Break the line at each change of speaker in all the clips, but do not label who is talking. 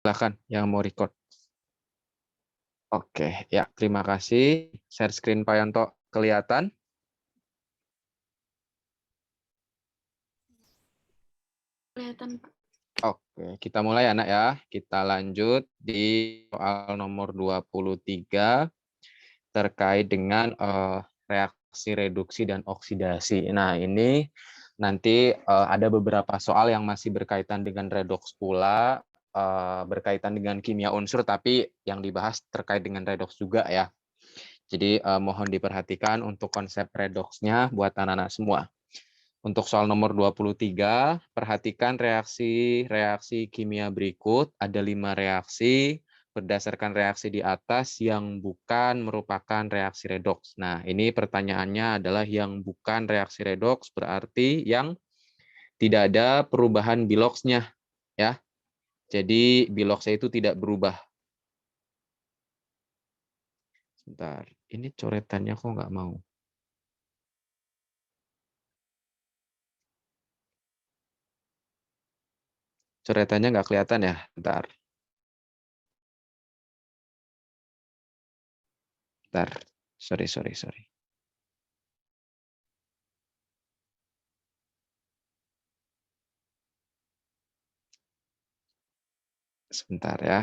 Silakan yang mau record. Oke, ya terima kasih. Share screen Pak Yanto kelihatan?
Kelihatan, Pak.
Oke, kita mulai anak ya. Kita lanjut di soal nomor 23 terkait dengan reaksi reduksi dan oksidasi. Nah, ini nanti ada beberapa soal yang masih berkaitan dengan redoks pula, berkaitan dengan kimia unsur, tapi yang dibahas terkait dengan redoks juga ya. Jadi mohon diperhatikan untuk konsep redoksnya buat anak-anak semua. Untuk soal nomor 23, perhatikan reaksi-reaksi kimia berikut. Ada 5 reaksi berdasarkan reaksi di atas yang bukan merupakan reaksi redoks. Nah, ini pertanyaannya adalah yang bukan reaksi redoks berarti yang tidak ada perubahan biloksnya, ya. Jadi biloksnya itu tidak berubah. Sebentar, ini coretannya kok nggak mau. Coretannya nggak kelihatan ya, bentar. Bentar, sorry. Sebentar ya.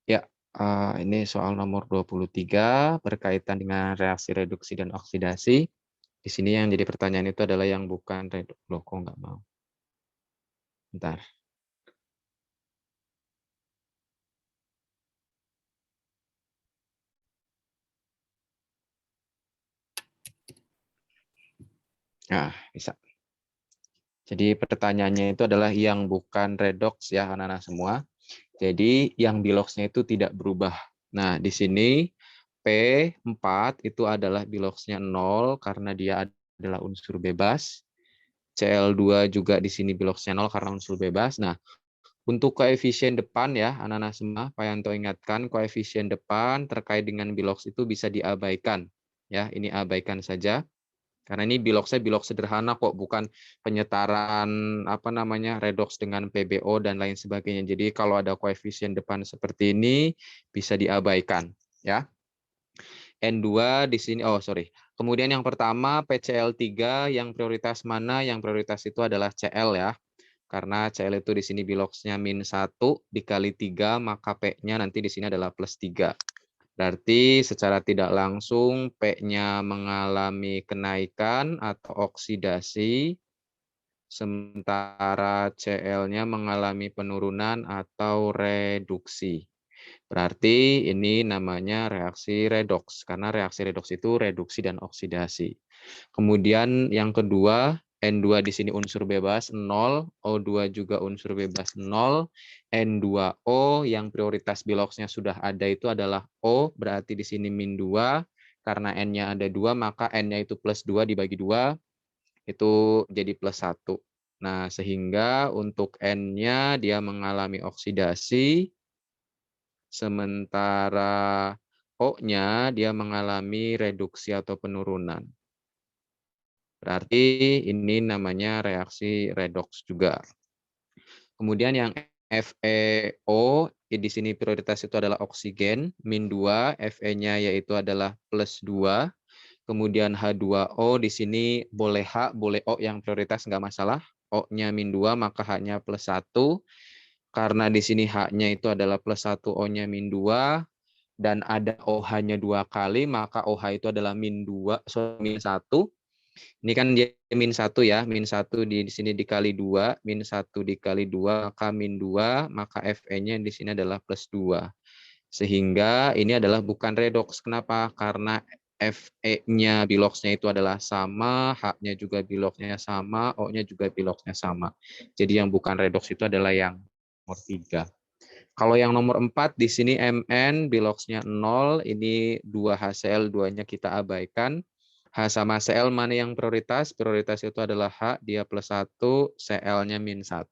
Ya, ini soal nomor 23 berkaitan dengan reaksi reduksi dan oksidasi. Di sini yang jadi pertanyaan itu adalah yang bukan reduksi. Loh, kok nggak mau? Bentar. Nah, bisa. Jadi pertanyaannya itu adalah yang bukan redoks ya anak-anak semua. Jadi yang biloksnya itu tidak berubah. Nah, di sini P4 itu adalah biloksnya 0 karena dia adalah unsur bebas. Cl2 juga di sini biloksnya 0 karena unsur bebas. Nah, untuk koefisien depan ya, anak-anak semua, Pak Yanto ingatkan, koefisien depan terkait dengan biloks itu bisa diabaikan. Ya, ini abaikan saja. Karena ini biloksnya biloks sederhana kok, bukan penyetaran apa namanya redoks dengan PBO dan lain sebagainya. Jadi kalau ada koefisien depan seperti ini bisa diabaikan, ya. N2 di sini, oh sorry. Kemudian yang pertama PCl3 yang prioritas mana? Yang prioritas itu adalah Cl ya. Karena Cl itu di sini biloksnya -1 dikali 3, maka P-nya nanti di sini adalah +3. Berarti secara tidak langsung P-nya mengalami kenaikan atau oksidasi, sementara Cl-nya mengalami penurunan atau reduksi. Berarti ini namanya reaksi redoks, karena reaksi redoks itu reduksi dan oksidasi. Kemudian yang kedua, N2 di sini unsur bebas 0, O2 juga unsur bebas 0, N2O yang prioritas biloksnya sudah ada itu adalah O, berarti di sini -2, karena N-nya ada 2, maka N-nya itu +2 dibagi 2, itu jadi +1. Nah, sehingga untuk N-nya dia mengalami oksidasi, sementara O-nya dia mengalami reduksi atau penurunan. Berarti ini namanya reaksi redoks juga. Kemudian yang FeO, di sini prioritas itu adalah oksigen, -2, Fe-nya yaitu adalah +2. Kemudian H2O di sini boleh H, boleh O yang prioritas nggak masalah. O-nya -2, maka H-nya +1. Karena di sini H-nya itu adalah +1, O-nya -2, dan ada OH-nya 2 kali, maka OH itu adalah -2, -1. Ini kan dia -1 ya, -1 di sini dikali 2, -1 dikali 2, maka -2, maka Fe-nya di sini adalah +2. Sehingga ini adalah bukan redoks. Kenapa? Karena Fe-nya biloksnya itu adalah sama, H-nya juga biloksnya sama, O-nya juga biloksnya sama. Jadi yang bukan redoks itu adalah yang nomor 3. Kalau yang nomor 4 di sini Mn biloxnya 0, ini 2 HCl, 2-nya kita abaikan. H sama Cl mana yang prioritas? Prioritas itu adalah H, dia plus 1, Cl-nya min 1.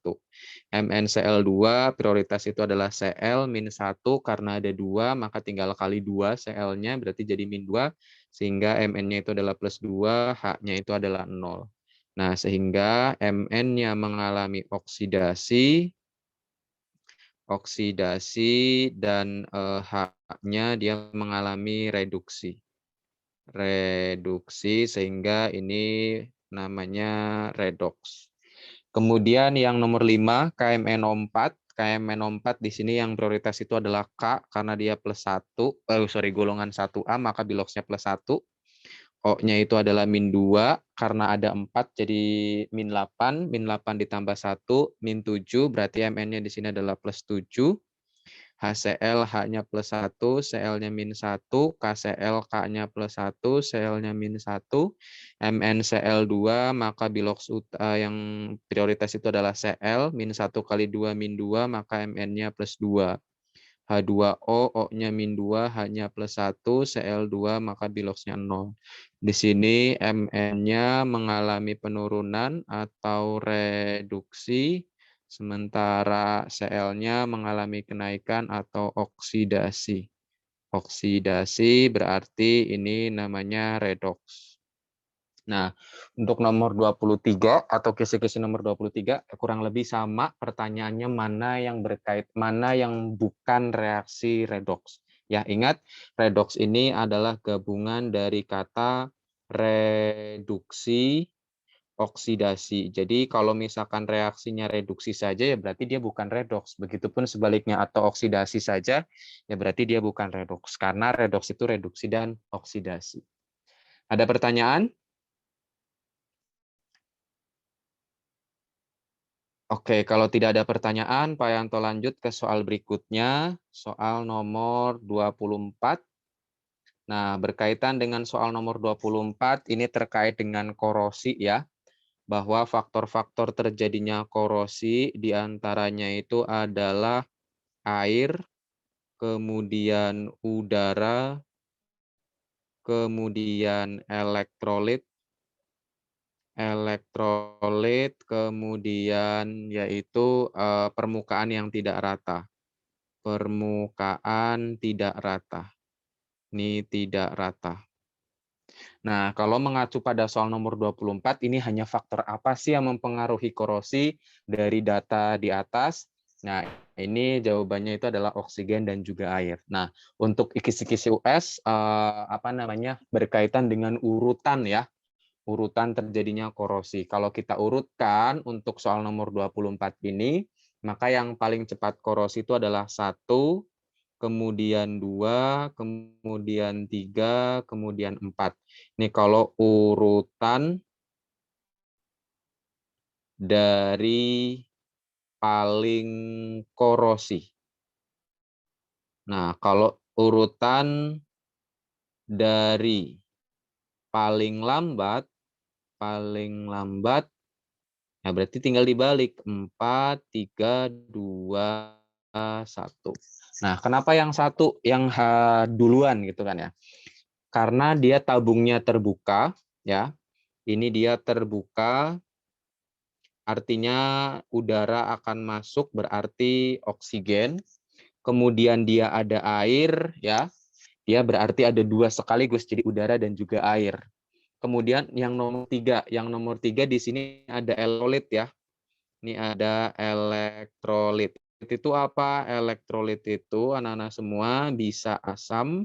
MnCl2, prioritas itu adalah Cl min 1, karena ada 2, maka tinggal kali 2 Cl-nya, berarti jadi min 2, sehingga Mn-nya itu adalah plus 2, H-nya itu adalah 0. Nah, sehingga Mn-nya mengalami oksidasi, dan H-nya dia mengalami reduksi. Sehingga ini namanya redox. Kemudian yang nomor 5 KMNO4. KMNO4 di sini yang prioritas itu adalah K karena dia plus 1, golongan 1A, maka biloxnya plus 1. O-nya itu adalah min 2, karena ada 4 jadi min 8, min 8 ditambah 1, min 7, berarti Mn-nya di sini adalah plus 7. HCl H-nya plus 1, Cl-nya min 1, KCl K-nya plus 1, Cl-nya min 1, MnCl2, maka bilox yang prioritas itu adalah Cl, min 1 kali 2 min 2, maka Mn-nya plus 2. H2O, O-nya min 2, H-nya plus 1, Cl2, maka biloxnya 0. Di sini Mn-nya mengalami penurunan atau reduksi, sementara Cl-nya mengalami kenaikan atau oksidasi. Oksidasi berarti ini namanya redox. Nah, untuk nomor 23 atau kisi-kisi nomor 23 kurang lebih sama pertanyaannya, mana yang bukan reaksi redox. Ya, ingat redox ini adalah gabungan dari kata reduksi, oksidasi. Jadi kalau misalkan reaksinya reduksi saja ya berarti dia bukan redox. Begitupun sebaliknya, atau oksidasi saja ya berarti dia bukan redox, karena redox itu reduksi dan oksidasi. Ada pertanyaan? Oke, kalau tidak ada pertanyaan, Pak Yanto lanjut ke soal berikutnya, soal nomor 24. Nah, berkaitan dengan soal nomor 24, ini terkait dengan korosi ya, bahwa faktor-faktor terjadinya korosi diantaranya itu adalah air, kemudian udara, kemudian elektrolit, kemudian yaitu permukaan yang tidak rata. Permukaan tidak rata. Ini tidak rata. Nah, kalau mengacu pada soal nomor 24, ini hanya faktor apa sih yang mempengaruhi korosi dari data di atas? Nah, ini jawabannya itu adalah oksigen dan juga air. Nah, untuk kisi-kisi US berkaitan dengan urutan ya, urutan terjadinya korosi. Kalau kita urutkan untuk soal nomor 24 ini, maka yang paling cepat korosi itu adalah 1, kemudian 2, kemudian 3, kemudian 4. Ini kalau urutan dari paling korosi. Nah, kalau urutan dari paling lambat, nah berarti tinggal dibalik, 4, 3, 2, 1. Nah, kenapa yang satu yang duluan gitu kan ya? Karena dia tabungnya terbuka ya. Ini dia terbuka, artinya udara akan masuk berarti oksigen. Kemudian dia ada air ya. Dia berarti ada 2 sekaligus, jadi udara dan juga air. Kemudian yang nomor 3, di sini ada elektrolit ya. Ini ada elektrolit. Itu apa? Elektrolit itu anak-anak semua bisa asam,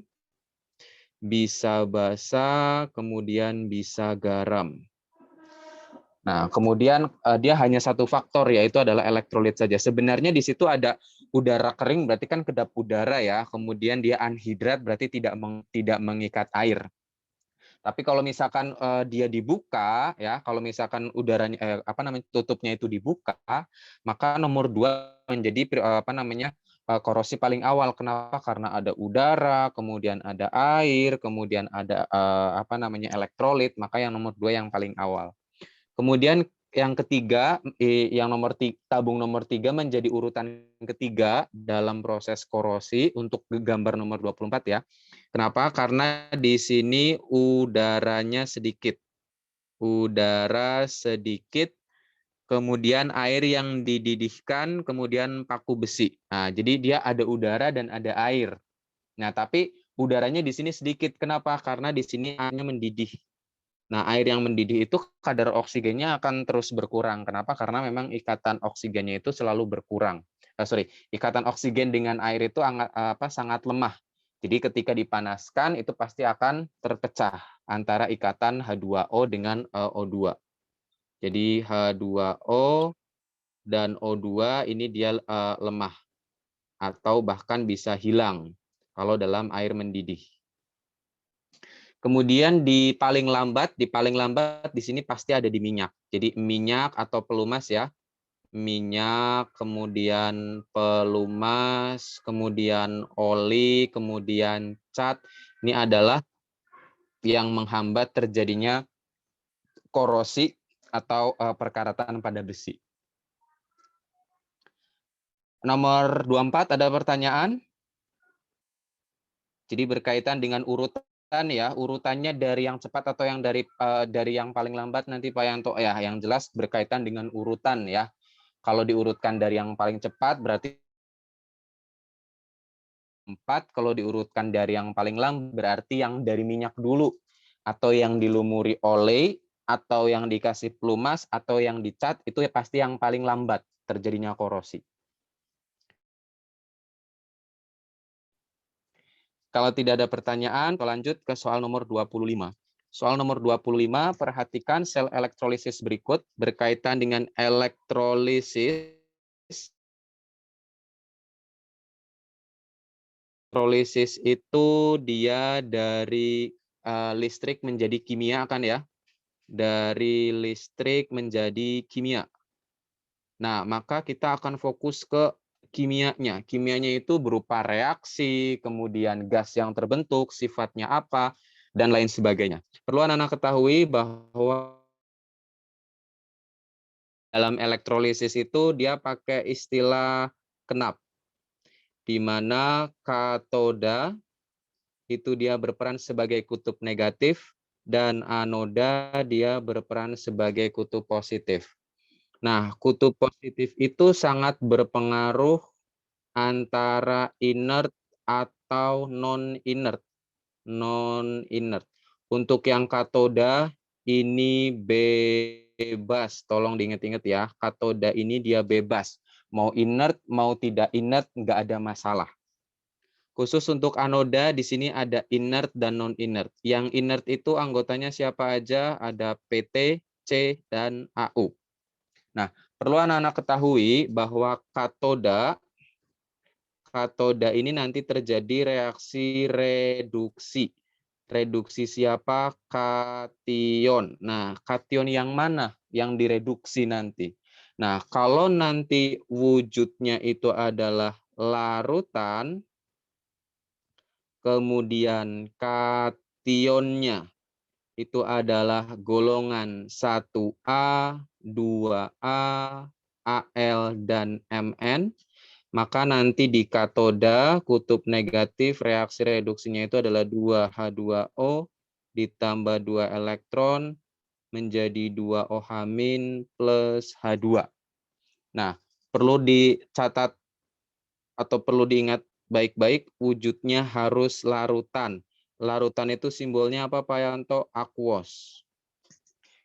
bisa basa, kemudian bisa garam. Nah, kemudian dia hanya satu faktor, yaitu adalah elektrolit saja. Sebenarnya di situ ada udara kering, berarti kan kedap udara ya. Kemudian dia anhidrat, berarti tidak mengikat air. Tapi kalau misalkan dia dibuka, ya, kalau misalkan udaranya tutupnya itu dibuka, maka nomor 2 menjadi korosi paling awal. Kenapa? Karena ada udara, kemudian ada air, kemudian ada elektrolit, maka yang nomor 2 yang paling awal. Kemudian yang ketiga, yang tabung nomor 3 menjadi urutan ketiga dalam proses korosi untuk gambar nomor 24 ya. Kenapa? Karena di sini udaranya sedikit. Udara sedikit, kemudian air yang dididihkan, kemudian paku besi. Nah, jadi dia ada udara dan ada air. Nah, tapi udaranya di sini sedikit. Kenapa? Karena di sini airnya mendidih. Nah, air yang mendidih itu kadar oksigennya akan terus berkurang. Kenapa? Karena memang ikatan oksigennya itu selalu berkurang. Ikatan oksigen dengan air itu sangat lemah. Jadi ketika dipanaskan itu pasti akan terpecah antara ikatan H2O dengan O2. Jadi H2O dan O2 ini dia lemah atau bahkan bisa hilang kalau dalam air mendidih. Kemudian di paling lambat di sini pasti ada di minyak. Jadi minyak atau pelumas ya. Minyak, kemudian pelumas, kemudian oli, kemudian cat. Ini adalah yang menghambat terjadinya korosi atau perkaratan pada besi. Nomor 24 ada pertanyaan? Jadi berkaitan dengan urutan ya, urutannya dari yang cepat atau yang dari yang paling lambat nanti Pak Yanto ya, yang jelas berkaitan dengan urutan ya. Kalau diurutkan dari yang paling cepat berarti 4, kalau diurutkan dari yang paling lambat berarti yang dari minyak dulu, atau yang dilumuri oleh, atau yang dikasih pelumas, atau yang dicat, itu ya pasti yang paling lambat terjadinya korosi. Kalau tidak ada pertanyaan, lanjut ke soal nomor 25. Soal nomor 25, perhatikan sel elektrolisis berikut berkaitan dengan elektrolisis. Elektrolisis itu dia dari listrik menjadi kimia kan ya? Dari listrik menjadi kimia. Nah, maka kita akan fokus ke kimianya. Kimianya itu berupa reaksi, kemudian gas yang terbentuk, sifatnya apa, dan lain sebagainya. Perlu anak-anak ketahui bahwa dalam elektrolisis itu dia pakai istilah kenap, di mana katoda itu dia berperan sebagai kutub negatif dan anoda dia berperan sebagai kutub positif. Nah, kutub positif itu sangat berpengaruh antara inert atau non-inert. Non-inert. Untuk yang katoda ini bebas. Tolong diingat-ingat ya. Katoda ini dia bebas. Mau inert, mau tidak inert, nggak ada masalah. Khusus untuk anoda, di sini ada inert dan non-inert. Yang inert itu anggotanya siapa aja? Ada PT, C, dan AU. Nah, perlu anak-anak ketahui bahwa katoda ini nanti terjadi reaksi reduksi. Reduksi siapa? Kation. Nah, kation yang mana yang direduksi nanti? Nah, kalau nanti wujudnya itu adalah larutan, kemudian kationnya itu adalah golongan 1A, 2A, Al, dan Mn, maka nanti di katoda kutub negatif reaksi reduksinya itu adalah 2H2O ditambah 2 elektron menjadi 2O- plus H2. Nah, perlu dicatat atau perlu diingat baik-baik, wujudnya harus larutan. Larutan itu simbolnya apa Pak Yanto? Aquos.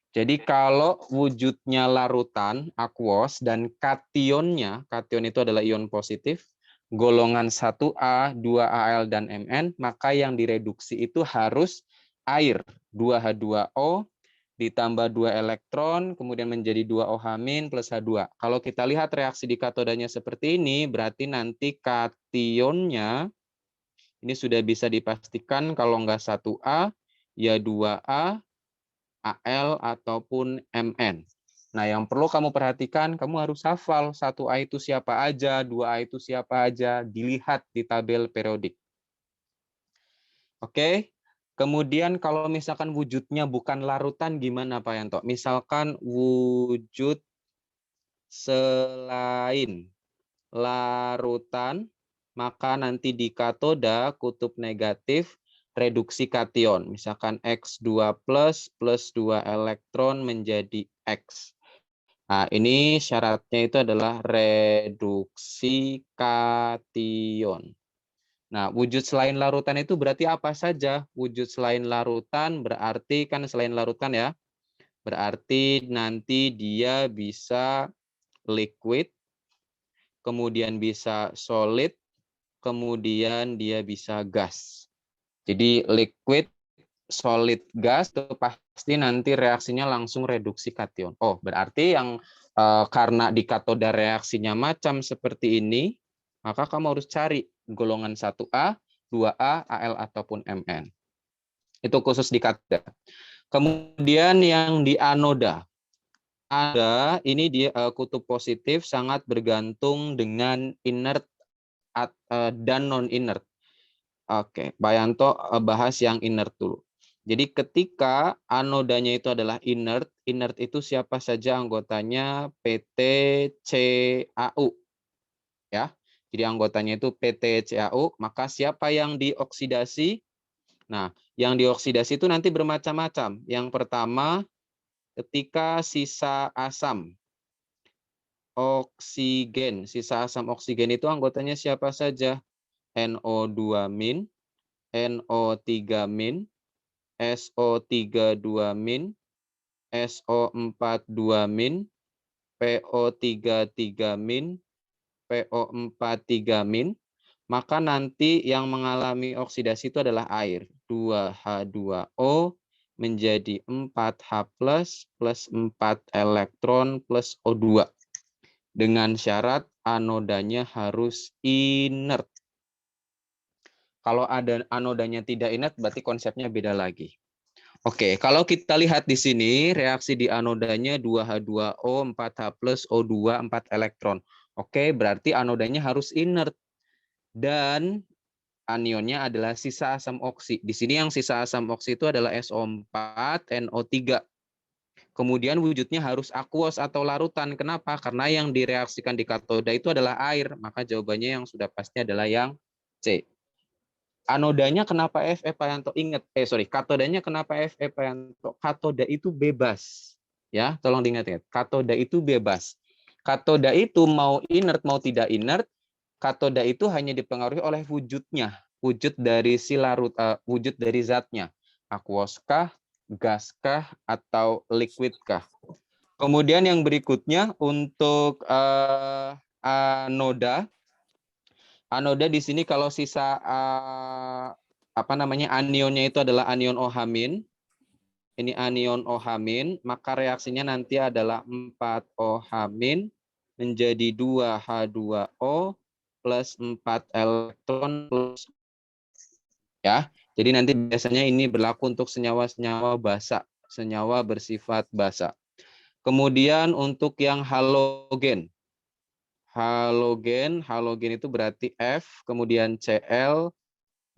Jadi kalau wujudnya larutan, aquos, dan kationnya, kation itu adalah ion positif, golongan 1A, 2Al, dan Mn, maka yang direduksi itu harus air, 2H2O, ditambah 2 elektron, kemudian menjadi 2O- plus H2. Kalau kita lihat reaksi di katodanya seperti ini, berarti nanti kationnya, ini sudah bisa dipastikan kalau nggak 1A, ya 2A, Al ataupun Mn. Nah, yang perlu kamu perhatikan, kamu harus hafal 1A itu siapa aja, 2A itu siapa aja, dilihat di tabel periodik. Oke, Kemudian kalau misalkan wujudnya bukan larutan gimana Pak Yanto? Misalkan wujud selain larutan, maka nanti di katoda kutub negatif reduksi kation. Misalkan X2 plus 2 elektron menjadi X. Nah, ini syaratnya itu adalah reduksi kation. Nah, wujud selain larutan itu berarti apa saja? Wujud selain larutan berarti kan selain larutan ya. Berarti nanti dia bisa liquid, kemudian bisa solid, kemudian dia bisa gas. Jadi liquid, solid, gas itu pasti nanti reaksinya langsung reduksi kation. Oh, berarti yang karena di katoda reaksinya macam seperti ini, maka kamu harus cari golongan 1A, 2A, Al ataupun Mn. Itu khusus di katoda. Kemudian yang di anoda. Ada ini dia kutub positif sangat bergantung dengan inert dan non inert. Oke, Pak Yanto bahas yang inert dulu. Jadi ketika anodanya itu adalah inert, inert itu siapa saja anggotanya? PTCAU ya. Jadi anggotanya itu PTCAU, maka siapa yang dioksidasi? Nah, yang dioksidasi itu nanti bermacam-macam. Yang pertama ketika sisa asam oksigen, sisa asam oksigen itu anggotanya siapa saja? NO2-, NO3-, SO32-, SO42-, PO33-, PO43-, maka nanti yang mengalami oksidasi itu adalah air. 2H2O menjadi 4H plus 4 elektron plus O2. Dengan syarat anodanya harus inert. Kalau ada anodanya tidak inert, berarti konsepnya beda lagi. Oke, kalau kita lihat di sini, reaksi di anodanya 2H2O, 4H plus, O2, 4 elektron. Oke, berarti anodanya harus inert. Dan anionnya adalah sisa asam oksi. Di sini yang sisa asam oksi itu adalah SO4, NO3. Kemudian wujudnya harus aqueous atau larutan. Kenapa? Karena yang direaksikan di katoda itu adalah air. Maka jawabannya yang sudah pasti adalah yang C. Anodanya kenapa Fe Pak Yanto? Ingat, katodanya kenapa Fe Pak Yanto? Katoda itu bebas. Ya, tolong diingat-ingat. Katoda itu bebas. Katoda itu mau inert mau tidak inert, katoda itu hanya dipengaruhi oleh wujudnya, wujud dari si larut, wujud dari zatnya. Aquoskah, gaskah, atau liquidkah? Kemudian yang berikutnya untuk anoda. Anoda di sini kalau sisa anionnya itu adalah anion OH-. Ini anion OH-, maka reaksinya nanti adalah 4OH- menjadi 2H2O plus 4 elektron plus ya. Jadi nanti biasanya ini berlaku untuk senyawa-senyawa basa, senyawa bersifat basa. Kemudian untuk yang halogen. Halogen itu berarti F, kemudian Cl,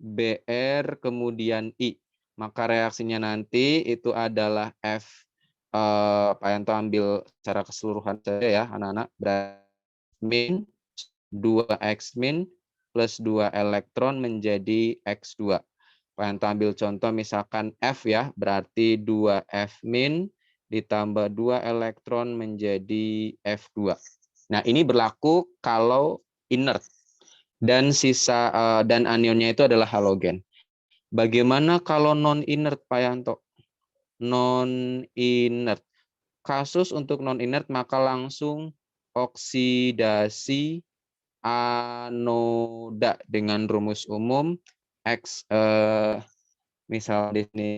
Br, kemudian I. Maka reaksinya nanti itu adalah F. Pak Yanto ambil secara keseluruhan saja ya, anak-anak. Min 2X min plus 2 elektron menjadi X2. Pak Yanto ambil contoh misalkan F ya, berarti 2F min ditambah 2 elektron menjadi F2. Nah, ini berlaku kalau inert dan sisa dan anionnya itu adalah halogen. Bagaimana kalau non inert Pak Yanto? Non inert. Kasus untuk non inert maka langsung oksidasi anoda dengan rumus umum X misal di sini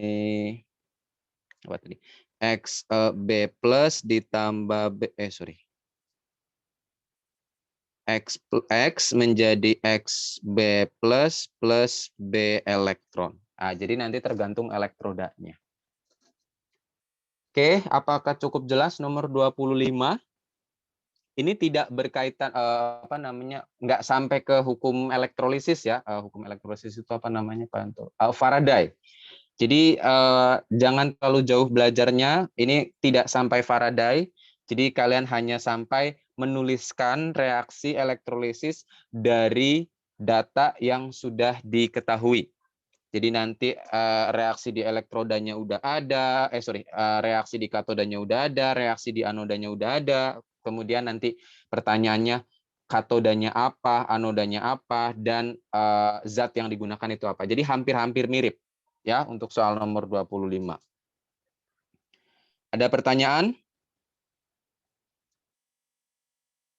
apa tadi? X B plus ditambah B X menjadi XB plus plus B elektron. Nah, jadi nanti tergantung elektrodanya. Oke, apakah cukup jelas nomor 25? Ini tidak berkaitan nggak sampai ke hukum elektrolisis ya. Hukum elektrolisis itu apa namanya Pak Anto? Faraday. Jadi jangan terlalu jauh belajarnya. Ini tidak sampai Faraday. Jadi kalian hanya sampai menuliskan reaksi elektrolisis dari data yang sudah diketahui. Jadi nanti reaksi di elektrodanya udah ada, reaksi di katodanya udah ada, reaksi di anodanya udah ada. Kemudian nanti pertanyaannya katodanya apa, anodanya apa, dan zat yang digunakan itu apa. Jadi hampir-hampir mirip ya untuk soal nomor 25. Ada pertanyaan?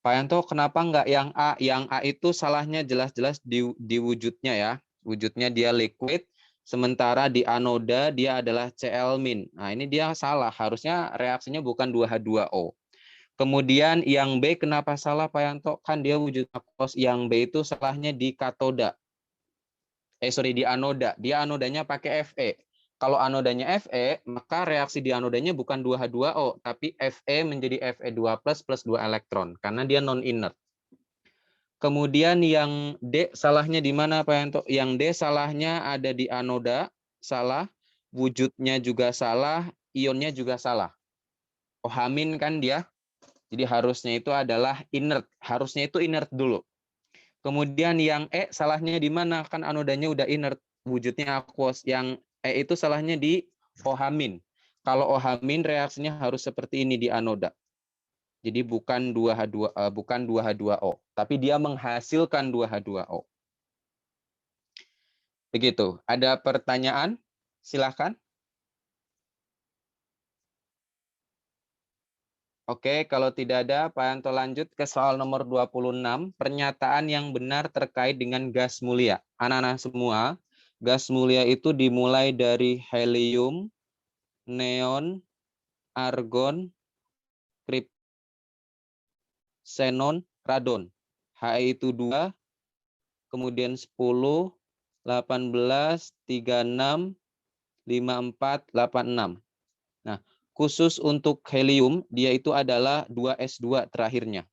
Pak Yanto, kenapa enggak yang A? Yang A itu salahnya jelas-jelas di wujudnya ya. Wujudnya dia liquid, sementara di anoda dia adalah Cl-. Nah, ini dia salah. Harusnya reaksinya bukan 2H2O. Kemudian yang B kenapa salah Pak Yanto? Kan dia wujud aqueous. Yang B itu salahnya di katoda. Di anoda. Dia anodanya pakai Fe. Kalau anodanya Fe, maka reaksi di anodanya bukan 2H2O, tapi Fe menjadi Fe2+ plus 2 elektron, karena dia non-inert. Kemudian yang D salahnya di mana Pak Yanto? Yang D salahnya ada di anoda, salah. Wujudnya juga salah, ionnya juga salah. OH- kan dia. Jadi harusnya itu adalah inert. Harusnya itu inert dulu. Kemudian yang E salahnya di mana? Kan anodanya udah inert, wujudnya aqueous. Yang E itu salahnya di OH-. Kalau OH- reaksinya harus seperti ini di anoda. Jadi bukan 2H2O, tapi dia menghasilkan 2H2O. Begitu. Ada pertanyaan? Silakan. Oke, kalau tidak ada, Pak Yanto lanjut ke soal nomor 26. Pernyataan yang benar terkait dengan gas mulia. Anak-anak semua, gas mulia itu dimulai dari helium, neon, argon, kripton, xenon, radon. He itu 2, kemudian 10, 18, 36, 54, 86. Nah, khusus untuk helium, dia itu adalah 2s2 terakhirnya.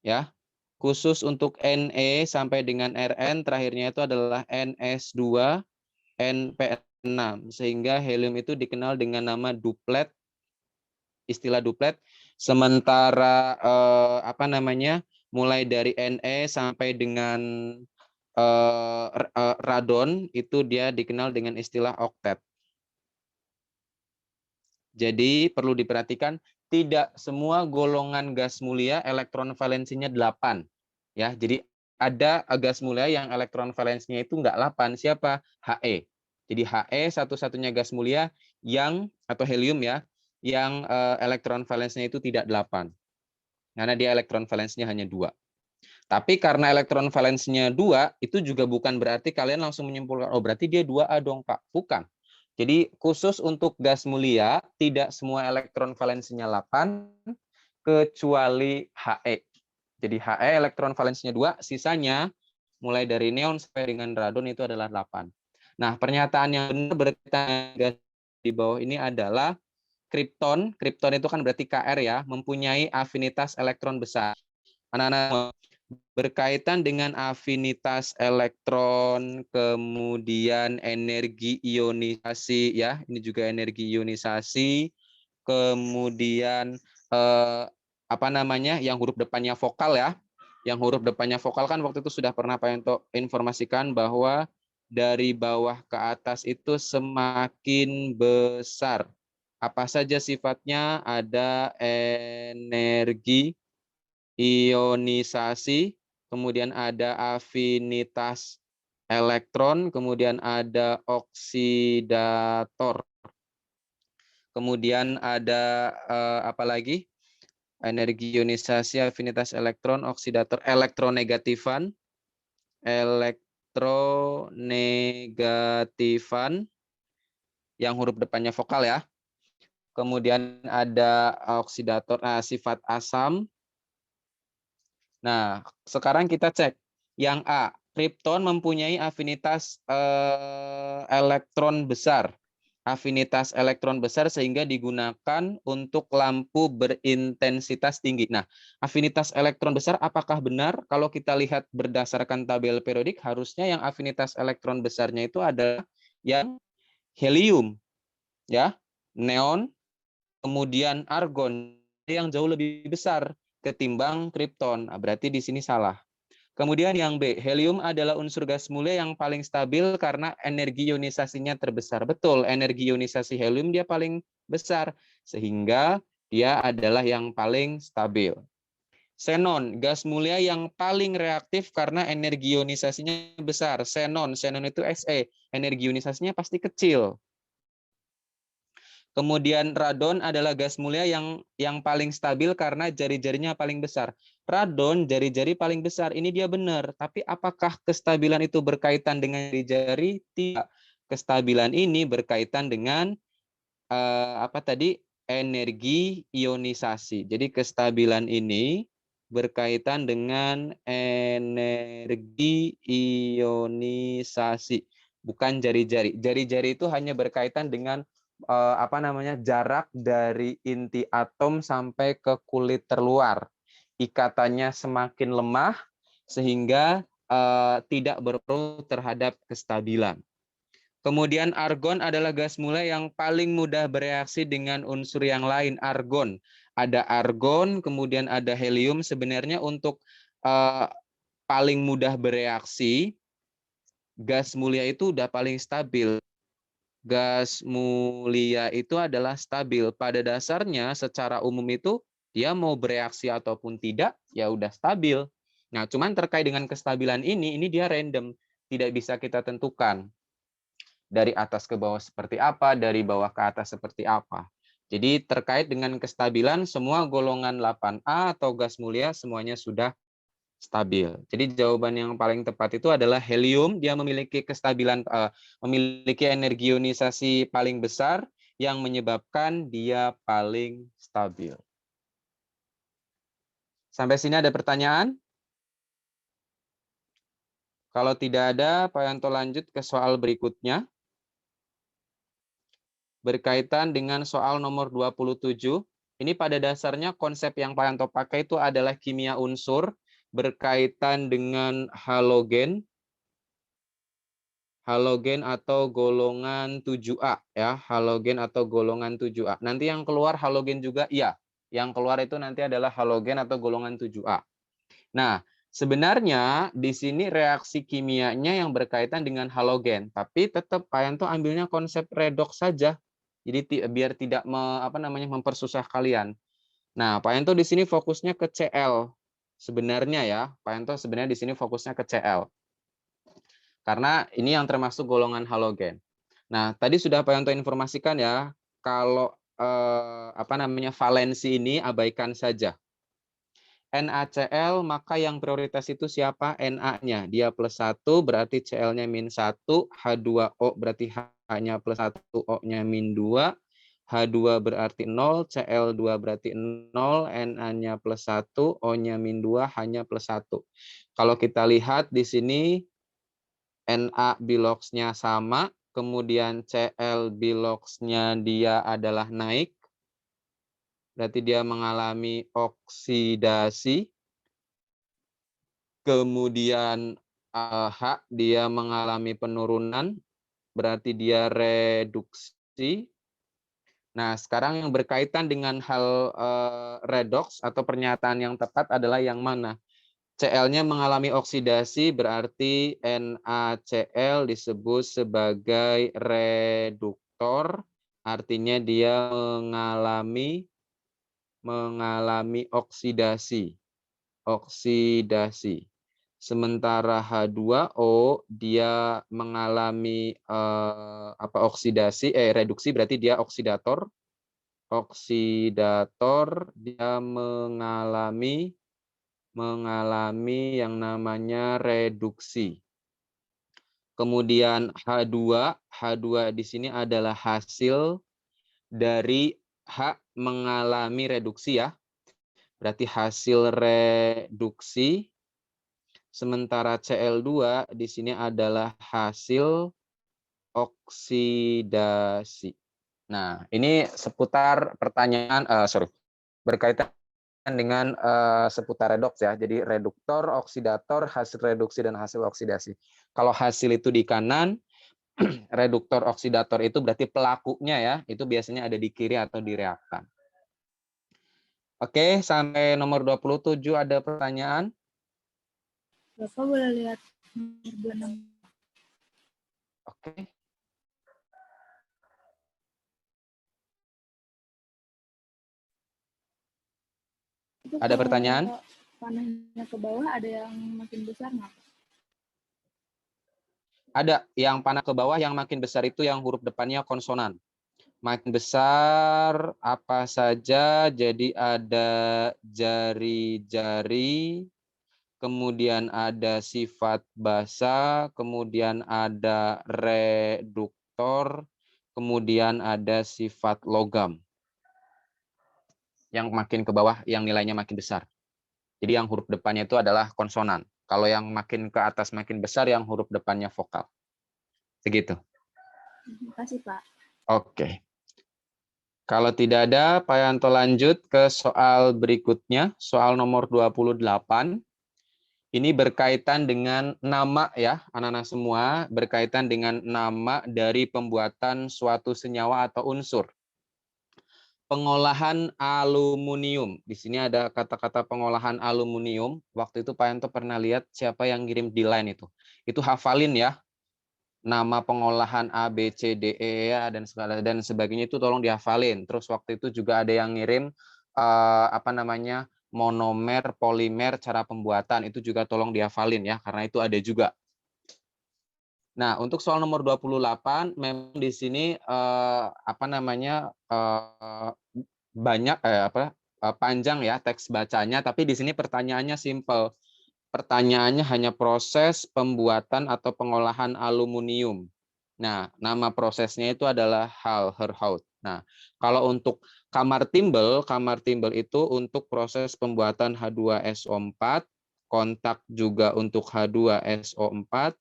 Ya. Khusus untuk Ne sampai dengan Rn, terakhirnya itu adalah Ns2, Np6. Sehingga helium itu dikenal dengan nama duplet, istilah duplet. Sementara mulai dari Ne sampai dengan radon itu dia dikenal dengan istilah oktet. Jadi perlu diperhatikan tidak semua golongan gas mulia elektron valensinya 8. Ya, jadi ada gas mulia yang elektron valensinya itu enggak 8. Siapa? He. Jadi He satu-satunya gas mulia yang atau helium ya, yang elektron valensinya itu tidak 8. Karena dia elektron valensinya hanya 2. Tapi karena elektron valensinya 2, itu juga bukan berarti kalian langsung menyimpulkan, oh berarti dia 2A dong Pak. Bukan. Jadi khusus untuk gas mulia, tidak semua elektron valensinya 8, kecuali He. Jadi He elektron valensinya 2, sisanya mulai dari neon sampai dengan radon itu adalah 8. Nah, pernyataan yang benar berkaitan gas di bawah ini adalah kripton. Kripton itu kan berarti Kr ya, mempunyai afinitas elektron besar. Anak-anak berkaitan dengan afinitas elektron, kemudian energi ionisasi ya, ini juga energi ionisasi, kemudian yang huruf depannya vokal ya. Yang huruf depannya vokal kan waktu itu sudah pernah Pak Yanto informasikan bahwa dari bawah ke atas itu semakin besar. Apa saja sifatnya? Ada energi ionisasi, kemudian ada afinitas elektron, kemudian ada oksidator. Kemudian ada apa lagi? Energi ionisasi, afinitas elektron, oksidator, elektronegatifan, yang huruf depannya vokal ya. Kemudian ada oksidator, sifat asam. Nah, sekarang kita cek. Yang A, kripton mempunyai afinitas elektron besar. Afinitas elektron besar sehingga digunakan untuk lampu berintensitas tinggi. Nah, afinitas elektron besar apakah benar? Kalau kita lihat berdasarkan tabel periodik, harusnya yang afinitas elektron besarnya itu adalah yang helium, ya, neon, kemudian argon yang jauh lebih besar ketimbang kripton. Nah, berarti di sini salah. Kemudian yang B, helium adalah unsur gas mulia yang paling stabil karena energi ionisasinya terbesar. Betul, energi ionisasi helium dia paling besar, sehingga dia adalah yang paling stabil. Xenon, gas mulia yang paling reaktif karena energi ionisasinya besar. Xenon itu Se, energi ionisasinya pasti kecil. Kemudian radon adalah gas mulia yang paling stabil karena jari-jarinya paling besar. Radon jari-jari paling besar, ini dia benar. Tapi apakah kestabilan itu berkaitan dengan jari-jari? Tidak. Kestabilan ini berkaitan dengan apa tadi? Energi ionisasi. Jadi kestabilan ini berkaitan dengan energi ionisasi, bukan jari-jari. Jari-jari itu hanya berkaitan dengan apa namanya, jarak dari inti atom sampai ke kulit terluar. Ikatannya semakin lemah sehingga tidak berpengaruh terhadap kestabilan. Kemudian argon adalah gas mulia yang paling mudah bereaksi dengan unsur yang lain. Ada argon, kemudian ada helium. Sebenarnya untuk paling mudah bereaksi, gas mulia itu udah paling stabil. Gas mulia itu adalah stabil. Pada dasarnya secara umum itu dia mau bereaksi ataupun tidak, ya udah stabil. Nah, cuman terkait dengan kestabilan ini dia random, tidak bisa kita tentukan dari atas ke bawah seperti apa, dari bawah ke atas seperti apa. Jadi terkait dengan kestabilan, semua golongan 8A atau gas mulia semuanya sudah stabil. Jadi jawaban yang paling tepat itu adalah helium. Dia memiliki kestabilan, memiliki energi ionisasi paling besar yang menyebabkan dia paling stabil. Sampai sini ada pertanyaan? Kalau tidak ada, Pak Yanto lanjut ke soal berikutnya. Berkaitan dengan soal nomor 27. Ini pada dasarnya konsep yang Pak Yanto pakai itu adalah kimia unsur berkaitan dengan halogen. Halogen atau golongan 7A ya, halogen atau golongan 7A. Nanti yang keluar halogen juga iya. Yang keluar itu nanti adalah halogen atau golongan 7A. Nah, sebenarnya di sini reaksi kimianya yang berkaitan dengan halogen, tapi tetap Pak Yanto ambilnya konsep redoks saja. Jadi biar tidak mempersusah kalian. Nah, Pak Yanto di sini fokusnya ke Cl. Sebenarnya ya, Pak Yanto sebenarnya di sini fokusnya ke Cl. Karena ini yang termasuk golongan halogen. Nah, tadi sudah Pak Yanto informasikan ya, kalau valensi ini abaikan saja. NaCl, maka yang prioritas itu siapa? Na-nya. Dia +1, berarti Cl-nya -1, H2O berarti H-nya +1, O-nya -2, H2 berarti 0, Cl2 berarti 0, Na-nya +1, O-nya -2, H-nya +1. Kalau kita lihat di sini, Na biloxnya sama, kemudian Cl biloxnya dia adalah naik, berarti dia mengalami oksidasi. Kemudian H dia mengalami penurunan, berarti dia reduksi. Nah, sekarang yang berkaitan dengan hal redoks atau pernyataan yang tepat adalah yang mana? Cl-nya mengalami oksidasi, berarti NaCl disebut sebagai reduktor, artinya dia mengalami oksidasi. Sementara H2O dia mengalami reduksi, berarti dia oksidator. Dia mengalami yang namanya reduksi. Kemudian H2 di sini adalah hasil dari H mengalami reduksi ya. Berarti hasil reduksi. Sementara Cl2 di sini adalah hasil oksidasi. Nah, ini seputar pertanyaan, berkaitan dengan seputar redoks ya. Jadi reduktor, oksidator, hasil reduksi, dan hasil oksidasi. Kalau hasil itu di kanan, reduktor oksidator itu berarti pelakunya ya, itu biasanya ada di kiri atau di reaktan. Oke, sampai nomor 27 ada pertanyaan?
Bapak boleh lihat nomor 26.
Oke.
Itu
Ada pertanyaan?
panahnya ke bawah ada yang makin besar nggak?
Ada, yang panah ke bawah yang makin besar itu yang huruf depannya konsonan. Makin besar apa saja, jadi ada jari-jari, kemudian ada sifat basa, kemudian ada reduktor, kemudian ada sifat logam. Yang makin ke bawah yang nilainya makin besar. Jadi yang huruf depannya itu adalah konsonan. Kalau yang makin ke atas makin besar yang huruf depannya vokal. Begitu.
Terima kasih, Pak.
Oke. Kalau tidak ada, Pak Yanto lanjut ke soal berikutnya, soal nomor 28. Ini berkaitan dengan nama ya, anak-anak semua, berkaitan dengan nama dari pembuatan suatu senyawa atau unsur. Pengolahan aluminium. Di sini ada kata-kata pengolahan aluminium. Waktu itu Pak Yanto pernah lihat siapa yang ngirim di line itu. Itu hafalin ya. Nama pengolahan A, B, C, D, E ya, dan segala dan sebagainya itu tolong dihafalin. Terus waktu itu juga ada yang ngirim apa namanya monomer, polimer, cara pembuatan itu juga tolong dihafalin ya, karena itu ada juga. Nah, untuk soal nomor 28 memang di sini apa namanya banyak panjang ya teks bacanya, tapi di sini pertanyaannya simple. Pertanyaannya hanya proses pembuatan atau pengolahan aluminium. Nah, nama prosesnya itu adalah Hall-Héroult. Nah, kalau untuk kamar timbel itu untuk proses pembuatan H2SO4, kontak juga untuk H2SO4,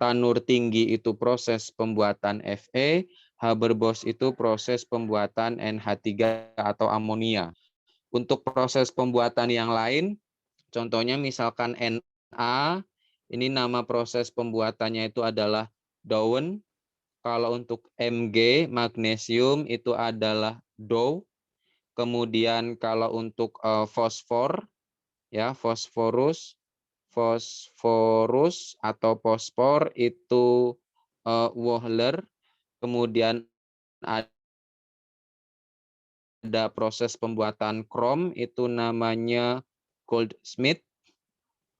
tanur tinggi itu proses pembuatan Fe, Haber-Bosch itu proses pembuatan NH3 atau amonia. Untuk proses pembuatan yang lain, contohnya misalkan Na, ini nama proses pembuatannya itu adalah Dowen. Kalau untuk Mg, magnesium itu adalah Dow. Kemudian kalau untuk fosfor, ya fosforus atau fosfor itu Wohler. Kemudian ada proses pembuatan krom itu namanya Goldsmith.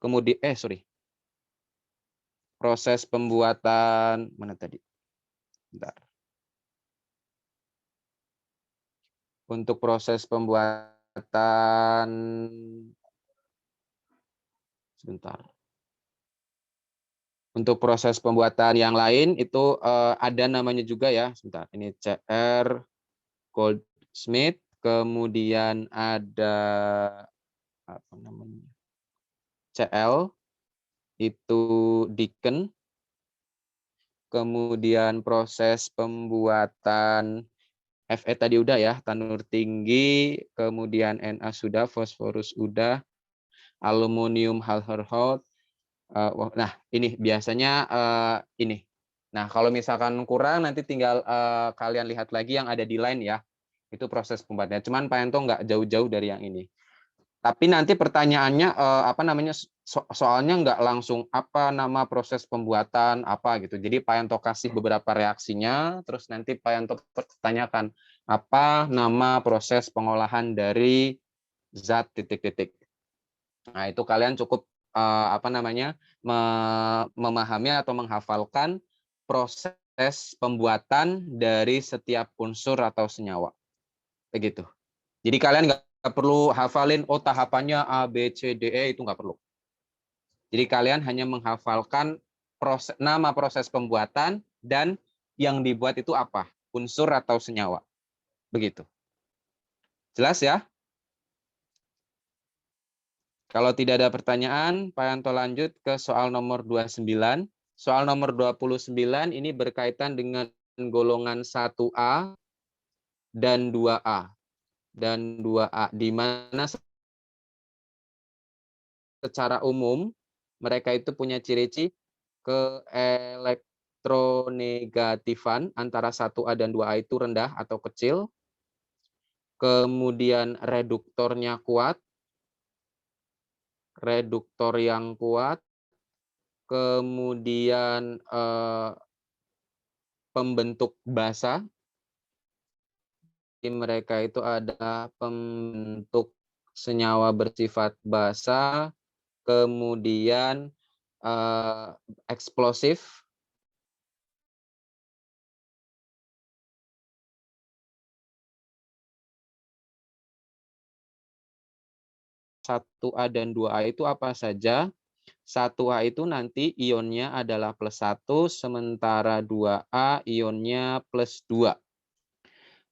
Kemudian proses pembuatan mana tadi? Bentar. Untuk proses pembuatan sebentar. Untuk proses pembuatan yang lain itu ada namanya juga ya. Sebentar. Ini CR Goldsmith, kemudian ada apa namanya? CL itu Deacon. Kemudian proses pembuatan Fe tadi udah ya, tanur tinggi, kemudian Na sudah, fosforus udah, aluminium Hall-Héroult. Nah, ini biasanya ini. Nah, kalau misalkan kurang nanti tinggal kalian lihat lagi yang ada di line ya. Itu proses pembuatannya. Cuman Pak Yanto nggak jauh-jauh dari yang ini. Tapi nanti pertanyaannya apa namanya soalnya nggak langsung apa nama proses pembuatan apa gitu. Jadi Pak Yanto kasih beberapa reaksinya, terus nanti Pak Yanto pertanyakan apa nama proses pengolahan dari zat titik-titik. Nah, itu kalian cukup apa namanya memahami atau menghafalkan proses pembuatan dari setiap unsur atau senyawa. Begitu. Jadi kalian nggak perlu hafalin tahapannya A, B, C, D, E, itu nggak perlu. Jadi kalian hanya menghafalkan nama proses pembuatan dan yang dibuat itu apa, unsur atau senyawa. Begitu. Jelas ya? Kalau tidak ada pertanyaan, Pak Yanto lanjut ke soal nomor 29. Soal nomor 29 ini berkaitan dengan golongan 1A dan 2A. Dan 2A, di mana secara umum mereka itu punya ciri-ciri keelektronannya elektronegatifan antara 1A dan 2A itu rendah atau kecil. Kemudian reduktornya kuat. Reduktor yang kuat. Kemudian pembentuk basa. Mereka itu ada pembentuk senyawa bersifat basa, kemudian eksplosif, satu A dan 2A itu apa saja? 1A itu nanti ionnya adalah +1, sementara 2A ionnya +2.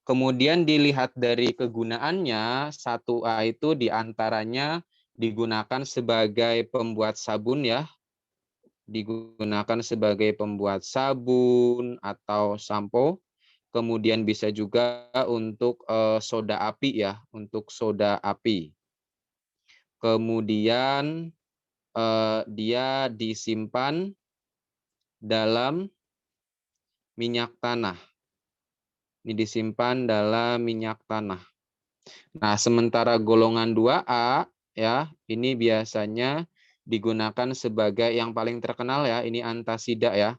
Kemudian dilihat dari kegunaannya, 1A itu diantaranya digunakan sebagai pembuat sabun ya. Digunakan sebagai pembuat sabun atau sampo. Kemudian bisa juga untuk soda api ya, untuk soda api. Kemudian dia disimpan dalam minyak tanah. Ini disimpan dalam minyak tanah. Nah, sementara golongan 2A ya, ini biasanya digunakan sebagai yang paling terkenal ya, ini antasida ya.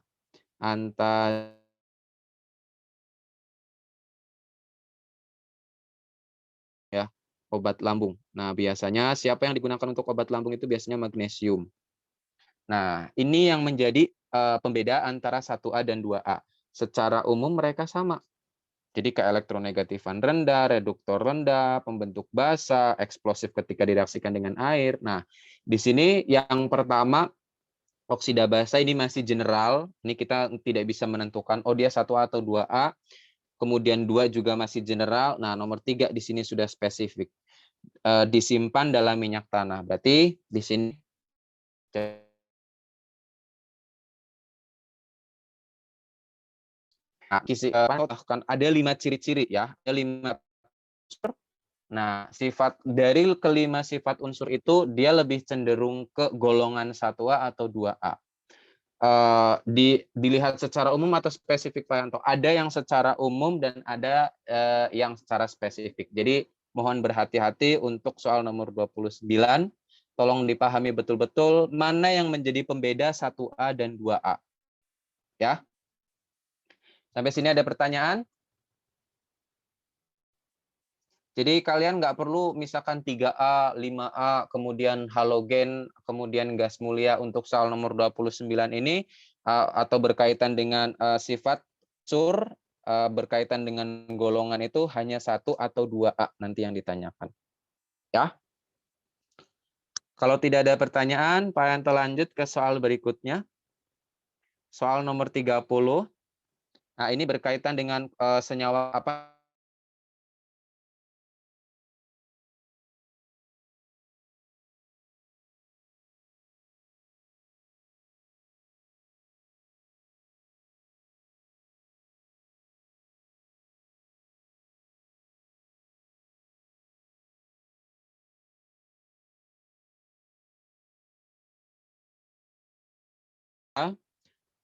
Ya, obat lambung. Nah, biasanya siapa yang digunakan untuk obat lambung itu biasanya magnesium. Nah, ini yang menjadi pembeda antara 1A dan 2A. Secara umum mereka sama. Jadi keelektronegatifan rendah, reduktor rendah, pembentuk basa, eksplosif ketika direaksikan dengan air. Nah, di sini yang pertama oksida basa ini masih general. Ini kita tidak bisa menentukan oh dia 1A atau 2A. Kemudian 2 juga masih general. Nah, nomor 3 di sini sudah spesifik. Disimpan dalam minyak tanah. Berarti di sini ada 5 ciri-ciri ya. Ada 5. Nah, sifat dari kelima sifat unsur itu dia lebih cenderung ke golongan 1A atau 2A. Dilihat secara umum atau spesifik Pak Yanto. Ada yang secara umum dan ada yang secara spesifik. Jadi mohon berhati-hati untuk soal nomor 29. Tolong dipahami betul-betul mana yang menjadi pembeda 1A dan 2A. Ya. Sampai sini ada pertanyaan? Jadi kalian nggak perlu misalkan 3A, 5A, kemudian halogen, kemudian gas mulia untuk soal nomor 29 ini atau berkaitan dengan sifat sur, berkaitan dengan golongan itu hanya 1 atau 2A nanti yang ditanyakan. Ya. Kalau tidak ada pertanyaan, Pak Yanto lanjut ke soal berikutnya. Soal nomor 30. Nah, ini berkaitan dengan senyawa apa?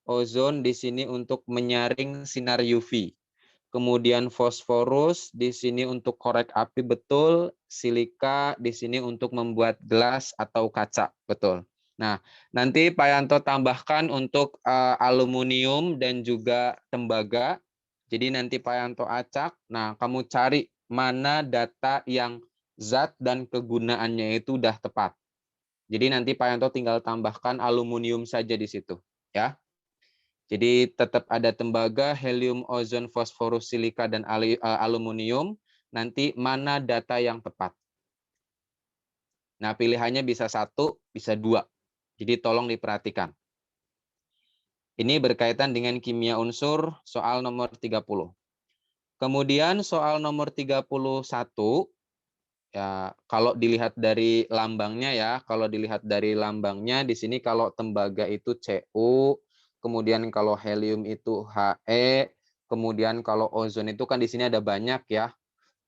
Ozon di sini untuk menyaring sinar UV. Kemudian fosforus di sini untuk korek api betul, silika di sini untuk membuat gelas atau kaca, betul. Nah, nanti Pak Yanto tambahkan untuk aluminium dan juga tembaga. Jadi nanti Pak Yanto acak. Nah, kamu cari mana data yang zat dan kegunaannya itu udah tepat. Jadi nanti Pak Yanto tinggal tambahkan aluminium saja di situ, ya. Jadi tetap ada tembaga, helium, ozon, fosforus, silika, dan aluminium. Nanti mana data yang tepat. Nah, pilihannya bisa 1, bisa 2. Jadi tolong diperhatikan. Ini berkaitan dengan kimia unsur soal nomor 30. Kemudian soal nomor 31, ya kalau dilihat dari lambangnya ya, kalau dilihat dari lambangnya di sini kalau tembaga itu Cu, kemudian kalau helium itu He, kemudian kalau ozon itu kan di sini ada banyak ya.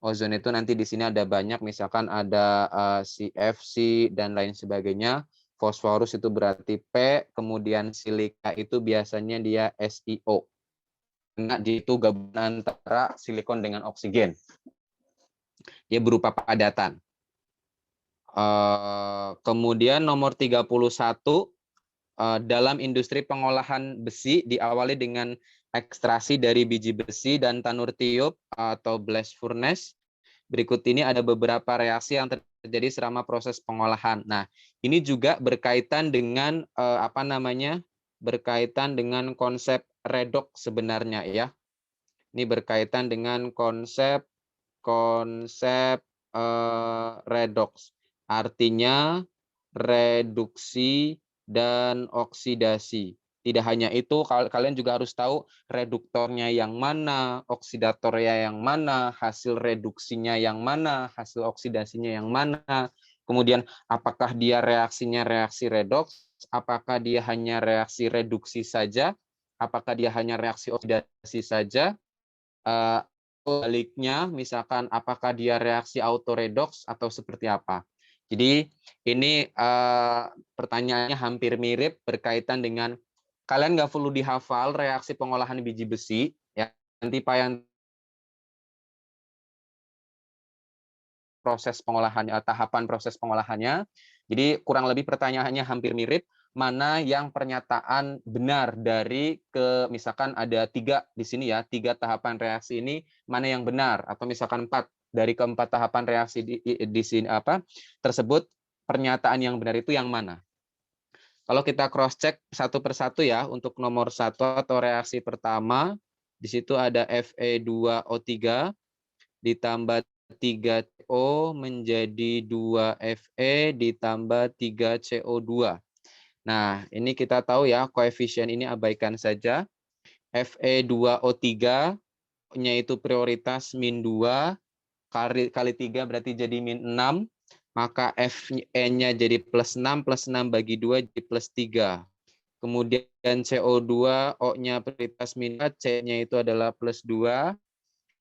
Ozon itu nanti di sini ada banyak, misalkan ada CFC dan lain sebagainya. Fosforus itu berarti P, kemudian silika itu biasanya dia SiO. Karena dia itu gabungan antara silikon dengan oksigen. Dia berupa padatan. Kemudian nomor 31, dalam industri pengolahan besi diawali dengan ekstraksi dari biji besi dan tanur tiup atau blast furnace. Berikut ini ada beberapa reaksi yang terjadi selama proses pengolahan. Nah, ini juga berkaitan dengan berkaitan dengan konsep redox sebenarnya ya. Ini berkaitan dengan konsep redox. Artinya reduksi dan oksidasi. Tidak hanya itu, kalian juga harus tahu reduktornya yang mana, oksidatornya yang mana, hasil reduksinya yang mana, hasil oksidasinya yang mana. Kemudian apakah dia reaksinya reaksi redoks, apakah dia hanya reaksi reduksi saja, apakah dia hanya reaksi oksidasi saja, baliknya misalkan apakah dia reaksi autoredox atau seperti apa. Jadi ini pertanyaannya hampir mirip berkaitan dengan kalian nggak perlu dihafal reaksi pengolahan biji besi ya, nanti yang proses pengolahannya, tahapan proses pengolahannya. Jadi kurang lebih pertanyaannya hampir mirip, mana yang pernyataan benar dari misalkan ada 3 di sini ya, 3 tahapan reaksi ini mana yang benar, atau misalkan 4 dari keempat tahapan reaksi di sini tersebut, pernyataan yang benar itu yang mana. Kalau kita cross check satu persatu ya, untuk nomor 1 atau reaksi pertama, di situ ada Fe2O3 ditambah 3CO menjadi 2Fe ditambah 3CO2. Nah, ini kita tahu ya, koefisien ini abaikan saja. Fe2O3-nya itu prioritas min 2, kali 3 berarti jadi min 6, maka Fe-nya jadi plus 6 bagi 2 jadi plus 3. Kemudian CO2, O-nya prioritas min 4, C-nya itu adalah plus 2.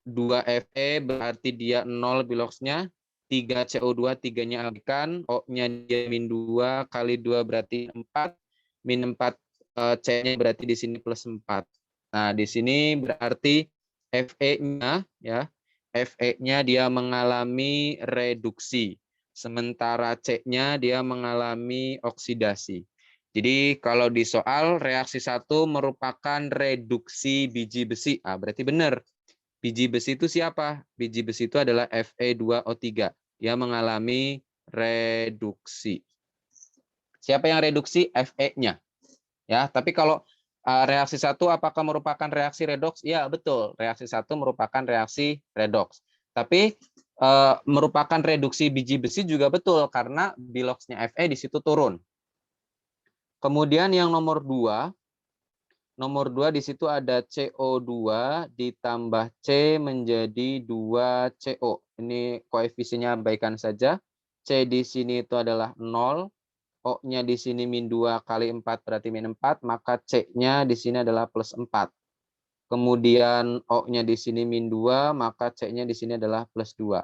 2Fe berarti dia 0 biloxnya, 3 CO2, 3-nya aldekan, O-nya dia min 2, kali 2 berarti 4, min 4 C-nya berarti di sini plus 4. Nah, di sini berarti Fe-nya ya, Fe-nya dia mengalami reduksi, sementara C-nya dia mengalami oksidasi. Jadi kalau di soal reaksi 1 merupakan reduksi biji besi, berarti benar. Biji besi itu siapa? Biji besi itu adalah Fe2O3. Dia mengalami reduksi. Siapa yang reduksi? Fe-nya. Ya, tapi kalau reaksi 1 apakah merupakan reaksi redoks? Ya, betul. Reaksi 1 merupakan reaksi redoks. Tapi merupakan reduksi biji besi juga betul karena biloxnya Fe di situ turun. Kemudian yang nomor 2, di situ ada CO2 ditambah C menjadi 2CO. Ini koefisiennya abaikan saja. C di sini itu adalah 0. O-nya di sini min 2 kali 4 berarti min 4. Maka C-nya di sini adalah plus 4. Kemudian O-nya di sini min 2. Maka C-nya di sini adalah plus 2.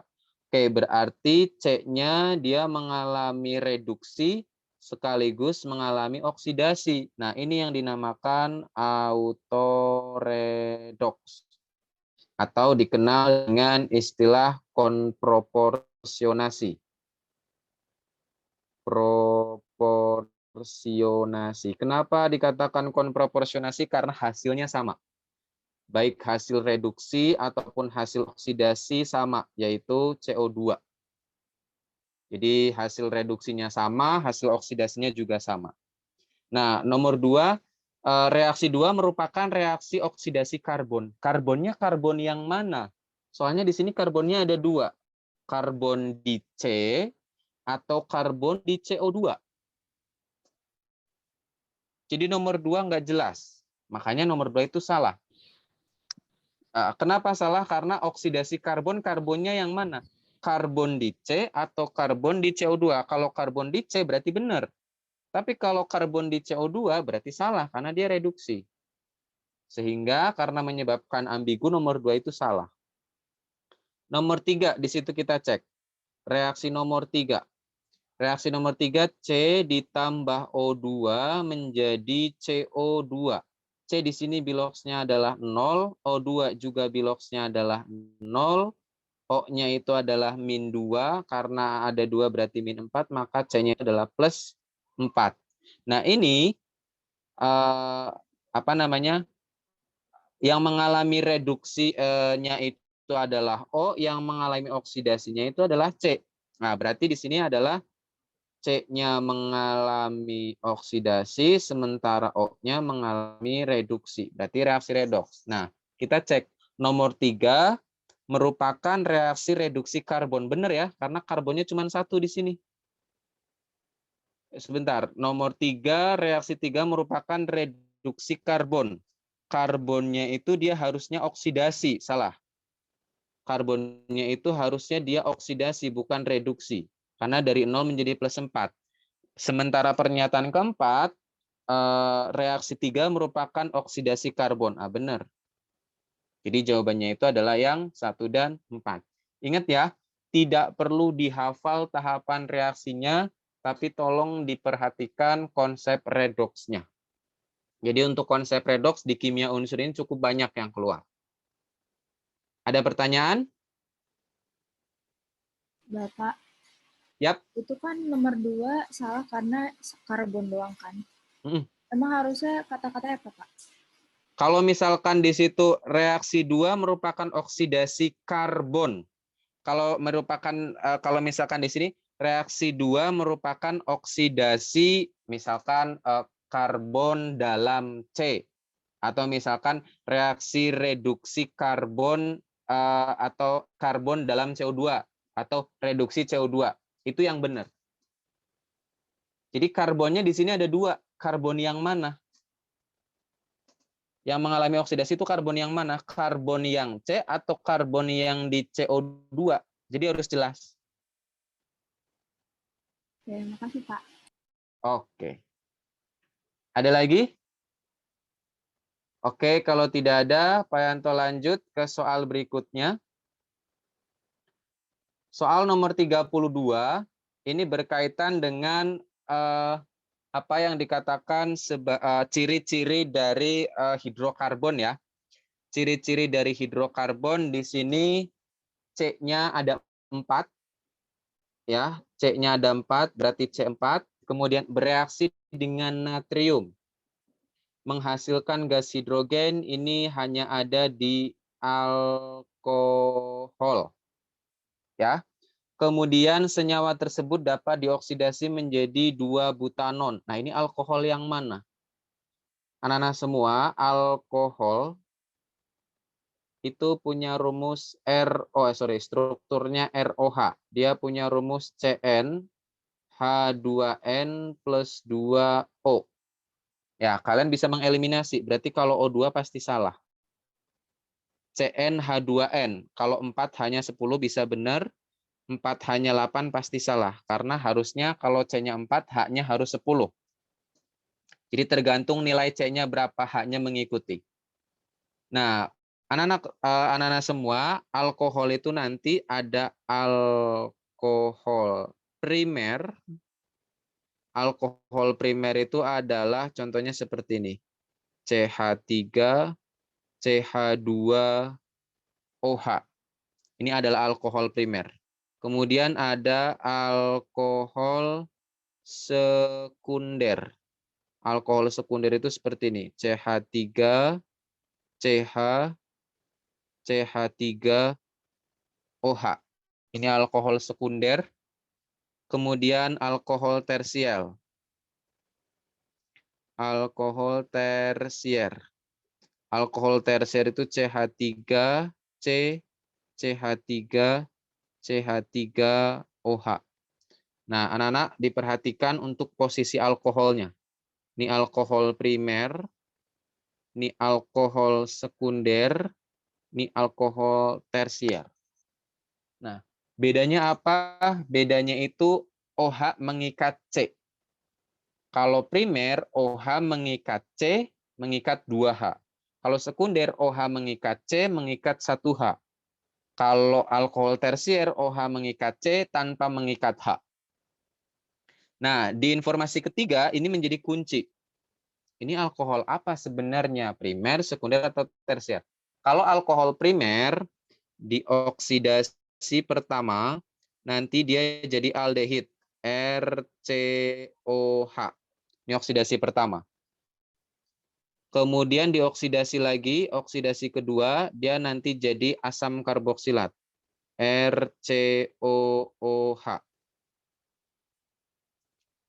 Oke, berarti C-nya dia mengalami reduksi sekaligus mengalami oksidasi. Nah, ini yang dinamakan autoredox atau dikenal dengan istilah konproporsionasi. Proporsionasi. Kenapa dikatakan konproporsionasi? Karena hasilnya sama. Baik hasil reduksi ataupun hasil oksidasi sama, yaitu CO2. Jadi hasil reduksinya sama, hasil oksidasinya juga sama. Nah, nomor 2, reaksi 2 merupakan reaksi oksidasi karbon. Karbonnya karbon yang mana? Soalnya di sini karbonnya ada 2. Karbon di C atau karbon di CO2. Jadi nomor 2 nggak jelas. Makanya nomor 2 itu salah. Kenapa salah? Karena oksidasi karbonnya yang mana? Karbon di C atau karbon di CO2. Kalau karbon di C berarti benar. Tapi kalau karbon di CO2 berarti salah karena dia reduksi. Sehingga karena menyebabkan ambigu nomor 2 itu salah. Nomor 3 di situ kita cek. Reaksi nomor 3. Reaksi nomor 3, C ditambah O2 menjadi CO2. C di sini biloxnya adalah 0, O2 juga biloxnya adalah 0, O-nya itu adalah min 2, karena ada 2 berarti min 4, maka C-nya adalah plus 4. Nah ini, apa namanya, yang mengalami reduksinya itu adalah O, yang mengalami oksidasinya itu adalah C. Nah berarti di sini adalah C-nya mengalami oksidasi, sementara O-nya mengalami reduksi. Berarti reaksi redoks. Nah, kita cek. Nomor 3 merupakan reaksi reduksi karbon. Benar ya, karena karbonnya cuma 1 di sini. Sebentar, nomor 3, reaksi 3 merupakan reduksi karbon. Karbonnya itu dia harusnya oksidasi, salah. Karbonnya itu harusnya dia oksidasi, bukan reduksi. Karena dari 0 menjadi plus 4. Sementara pernyataan keempat, reaksi 3 merupakan oksidasi karbon. Ah, benar. Jadi jawabannya itu adalah yang 1 dan 4. Ingat ya, tidak perlu dihafal tahapan reaksinya, tapi tolong diperhatikan konsep redoksnya. Jadi untuk konsep redoks di kimia unsur ini cukup banyak yang keluar. Ada pertanyaan?
Bapak,
Yap.
itu kan nomor 2 salah karena karbon doang kan? Emang harusnya kata-kata apa, Pak?
Kalau misalkan di situ reaksi 2 merupakan oksidasi karbon. Kalau misalkan di sini reaksi 2 merupakan oksidasi misalkan karbon dalam C, atau misalkan reaksi reduksi karbon atau karbon dalam CO2 atau reduksi CO2. Itu yang benar. Jadi karbonnya di sini ada 2. Karbon yang mana? Yang mengalami oksidasi itu karbon yang mana? Karbon yang C atau karbon yang di CO2? Jadi harus jelas.
Oke, makasih, Pak.
Oke. Ada lagi? Oke, kalau tidak ada, Pak Yanto lanjut ke soal berikutnya. Soal nomor 32, ini berkaitan dengan apa yang dikatakan ciri-ciri dari hidrokarbon ya. Ciri-ciri dari hidrokarbon di sini C-nya ada 4 ya. C-nya ada 4, berarti C4. Kemudian bereaksi dengan natrium menghasilkan gas hidrogen, ini hanya ada di alkohol. Ya. Kemudian senyawa tersebut dapat dioksidasi menjadi 2-butanon. Nah, ini alkohol yang mana? Anak-anak semua, alkohol itu punya rumus strukturnya ROH. Dia punya rumus CN H2N plus 2O. Ya, kalian bisa mengeliminasi. Berarti kalau O2 pasti salah. CnH2n. Kalau 4 hanya 10 bisa benar. 4 hanya 8 pasti salah. Karena harusnya kalau C-nya 4, H-nya harus 10. Jadi tergantung nilai C-nya berapa, H-nya mengikuti. Nah, anak-anak semua, alkohol itu nanti ada alkohol primer. Alkohol primer itu adalah contohnya seperti ini. CH3, CH2OH. Ini adalah alkohol primer. Kemudian ada alkohol sekunder. Alkohol sekunder itu seperti ini. CH3, CH, CH3OH. Ini alkohol sekunder. Kemudian alkohol tersier. Alkohol tersier. Alkohol tersier itu CH3C, CH3, CH3OH. Nah, anak-anak diperhatikan untuk posisi alkoholnya. Ini alkohol primer, ini alkohol sekunder, ini alkohol tersier. Nah, bedanya apa? Bedanya itu OH mengikat C. Kalau primer, OH mengikat C, mengikat 2H. Kalau sekunder, OH mengikat C, mengikat 1H. Kalau alkohol tersier, OH mengikat C tanpa mengikat H. Nah, di informasi ketiga ini menjadi kunci. Ini alkohol apa sebenarnya? Primer, sekunder, atau tersier? Kalau alkohol primer, dioksidasi pertama, nanti dia jadi aldehid, RCOH. Ini oksidasi pertama. Kemudian dioksidasi lagi, oksidasi kedua, dia nanti jadi asam karboksilat, RCOOH.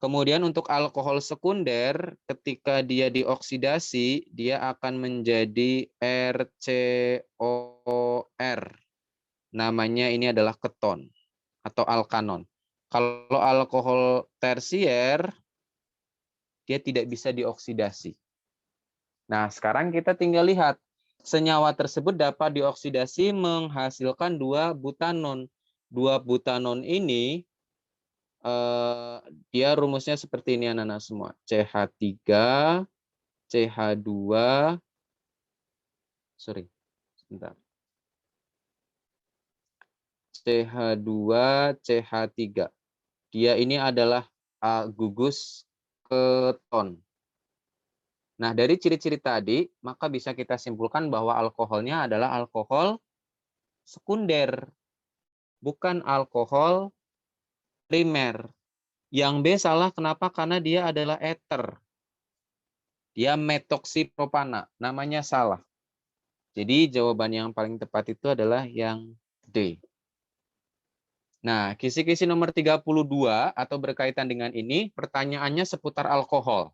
Kemudian untuk alkohol sekunder, ketika dia dioksidasi, dia akan menjadi RCOR. Namanya ini adalah keton atau alkanon. Kalau alkohol tersier, dia tidak bisa dioksidasi. Nah, sekarang kita tinggal lihat. Senyawa tersebut dapat dioksidasi menghasilkan 2 butanon. 2 butanon ini dia rumusnya seperti ini anak-anak semua. CH3, CH2, sorry, sebentar. CH2, CH3. Dia ini adalah gugus keton. Nah, dari ciri-ciri tadi, maka bisa kita simpulkan bahwa alkoholnya adalah alkohol sekunder, bukan alkohol primer. Yang B salah kenapa? Karena dia adalah eter. Dia metoksipropana, namanya salah. Jadi jawaban yang paling tepat itu adalah yang D. Nah, kisi-kisi nomor 32 atau berkaitan dengan ini, pertanyaannya seputar alkohol.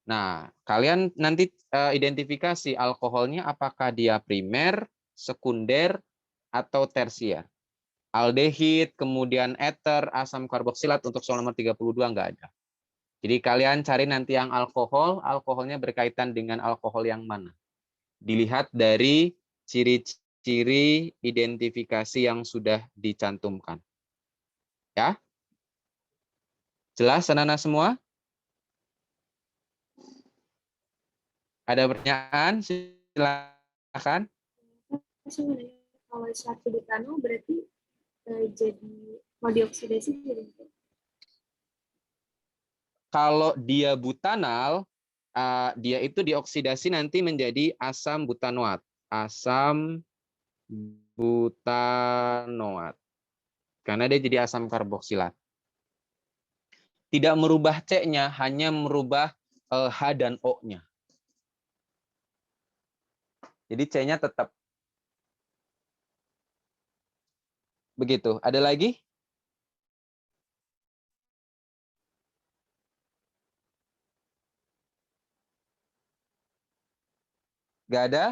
Nah, kalian nanti identifikasi alkoholnya apakah dia primer, sekunder, atau tersier. Aldehid, kemudian eter, asam karboksilat untuk soal nomor 32 nggak ada. Jadi kalian cari nanti yang alkohol, alkoholnya berkaitan dengan alkohol yang mana. Dilihat dari ciri-ciri identifikasi yang sudah dicantumkan. Ya? Jelas anak-anak semua? Ada pertanyaan? Silakan.
Kalau satu butano berarti jadi mau dioksidasi jadi
kalau dia butanal, dia itu dioksidasi nanti menjadi asam butanoat. Asam butanoat. Karena dia jadi asam karboksilat. Tidak merubah C-nya, hanya merubah H dan O-nya. Jadi C-nya tetap. Begitu. Ada lagi? Nggak ada?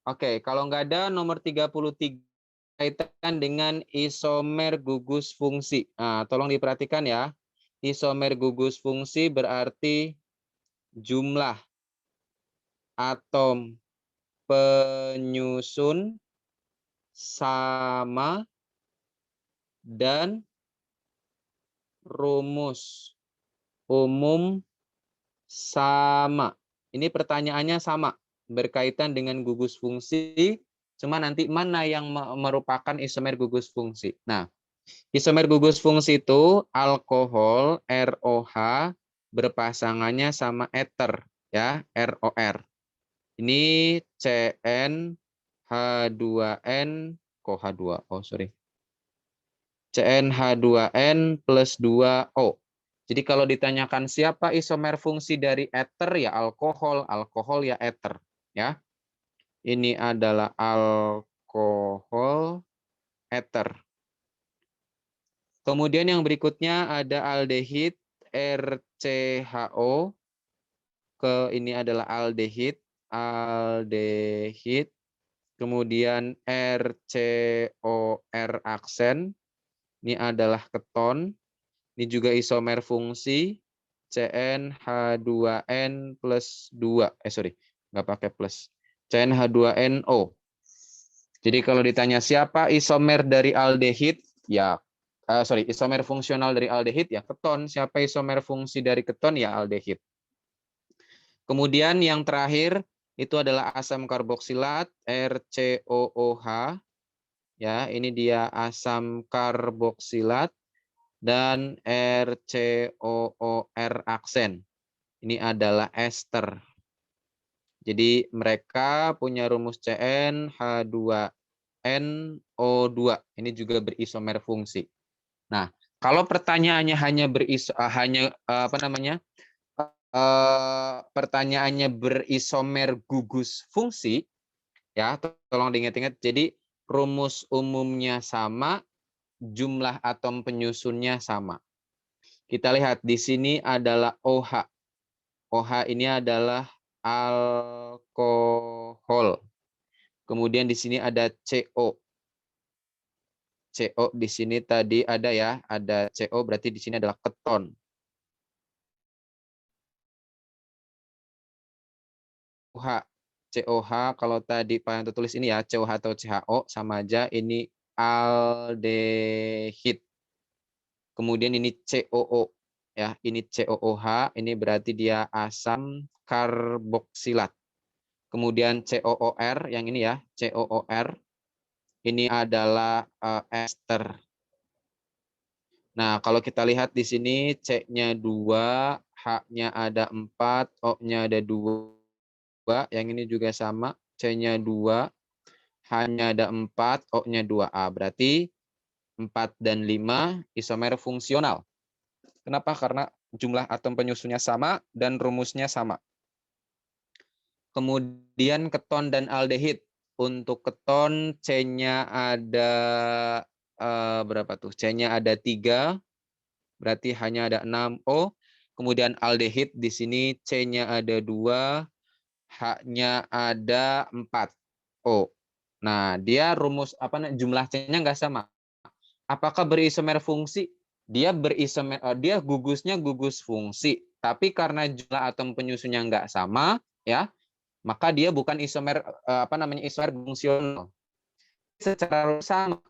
Oke, kalau nggak ada, nomor 33 kaitan dengan isomer gugus fungsi. Nah, tolong diperhatikan ya. Isomer gugus fungsi berarti jumlah atom penyusun sama dan rumus umum sama. Ini pertanyaannya sama, berkaitan dengan gugus fungsi, cuma nanti mana yang merupakan isomer gugus fungsi. Nah, isomer gugus fungsi itu alkohol ROH berpasangannya sama eter ya, ROR. Ini CnH2n kok H2. Oh, sorry. CnH2n plus 2O. Jadi kalau ditanyakan siapa isomer fungsi dari eter ya alkohol, alkohol ya eter ya. Ini adalah alkohol eter. Kemudian yang berikutnya ada aldehid RCHO. Ini adalah aldehid, aldehid. Kemudian RCOR aksen. Ini adalah keton. Ini juga isomer fungsi CnH2n plus 2. Sorry, nggak pakai plus. CnH2NO. Jadi kalau ditanya siapa isomer dari aldehid, ya isomer fungsional dari aldehid ya keton. Siapa isomer fungsi dari keton ya aldehid. Kemudian yang terakhir itu adalah asam karboksilat RCOOH. Ya, ini dia asam karboksilat. dan RCOOR aksen. Ini adalah ester. Jadi mereka punya rumus CN H2NO2. Ini juga berisomer fungsi. Nah, kalau pertanyaannya pertanyaannya berisomer gugus fungsi, ya, tolong diingat-ingat. Jadi rumus umumnya sama, jumlah atom penyusunnya sama. Kita lihat di sini adalah OH. OH ini adalah alkohol. Kemudian di sini ada CO. CO di sini tadi ada ya, ada CO berarti di sini adalah keton. OH, COH kalau tadi Pak Yanto tulis ini ya, COH atau CHO sama aja, ini aldehid. Kemudian ini COO ya, ini COOH, ini berarti dia asam karboksilat. Kemudian COOR yang ini ya, COOR ini adalah ester. Nah, kalau kita lihat di sini C-nya 2, H-nya ada 4, O-nya ada 2. Yang ini juga sama, C-nya 2, H-nya ada 4, O-nya 2A. Berarti 4 dan 5 isomer fungsional. Kenapa? Karena jumlah atom penyusunnya sama dan rumusnya sama. Kemudian keton dan aldehid. Untuk keton C-nya ada berapa tuh? C-nya ada 3, berarti hanya ada 6 O. Kemudian aldehid di sini C-nya ada 2, H-nya ada 4 O. Nah, dia rumus jumlah C-nya nggak sama. Apakah berisomer fungsi? Dia berisomer, dia gugusnya gugus fungsi. Tapi karena jumlah atom penyusunnya nggak sama, ya, maka dia bukan isomer isomer fungsional. Secara sama.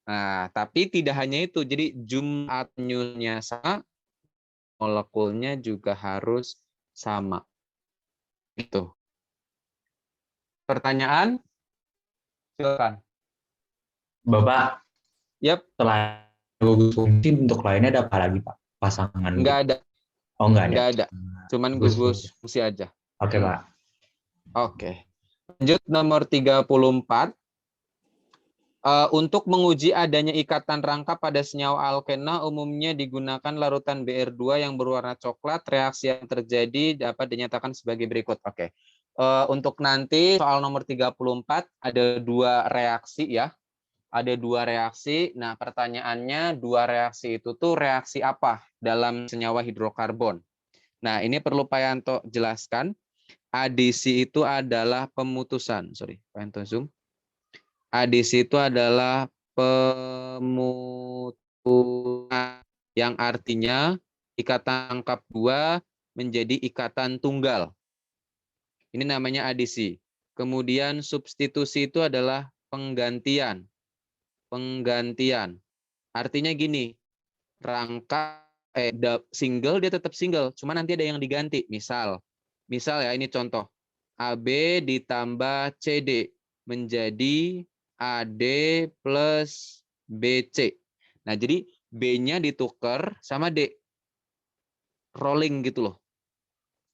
Nah, tapi tidak hanya itu. Jadi jumlah atomnya sama, molekulnya juga harus sama. Itu. Pertanyaan? Silakan.
Bapak,
Yap.
selain gugus fungsi, bentuk lainnya ada apa lagi, Pak? Pasangan
Nggak
gitu.
ada.
Oh, nggak ada.
Nggak ada. Cuman gugus fungsi aja.
Oke, Pak.
Oke. Lanjut nomor 34. Untuk menguji adanya ikatan rangka pada senyawa alkena, umumnya digunakan larutan Br2 yang berwarna coklat. Reaksi yang terjadi dapat dinyatakan sebagai berikut. Oke. Untuk nanti soal nomor 34 ada 2 reaksi ya. Ada 2 reaksi. Nah, pertanyaannya 2 reaksi itu tuh reaksi apa dalam senyawa hidrokarbon? Nah, ini perlu Pak Yanto jelaskan. Adisi itu adalah pemutusan. Sorry, Pak Yanto zoom. Adisi itu adalah pemutusan yang artinya ikatan rangkap 2 menjadi ikatan tunggal. Ini namanya adisi. Kemudian substitusi itu adalah penggantian. Penggantian. Artinya gini, rangka single dia tetap single, cuma nanti ada yang diganti. Misal ya ini contoh. AB ditambah CD menjadi AD plus BC. Nah, jadi B-nya ditukar sama D. Rolling gitu loh.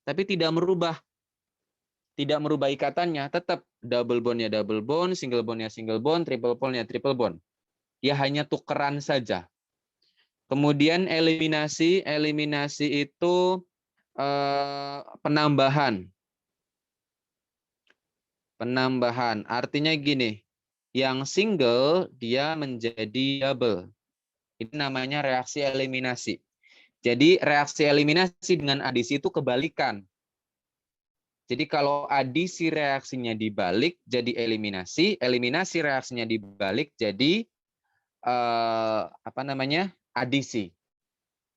Tapi tidak merubah ikatannya, tetap double bondnya double bond, single bondnya single bond, triple bondnya triple bond. Ya hanya tukeran saja. Kemudian eliminasi itu penambahan. Penambahan artinya gini, yang single dia menjadi double. Ini namanya reaksi eliminasi. Jadi reaksi eliminasi dengan adisi itu kebalikan. Jadi kalau adisi reaksinya dibalik jadi eliminasi, eliminasi reaksinya dibalik jadi adisi.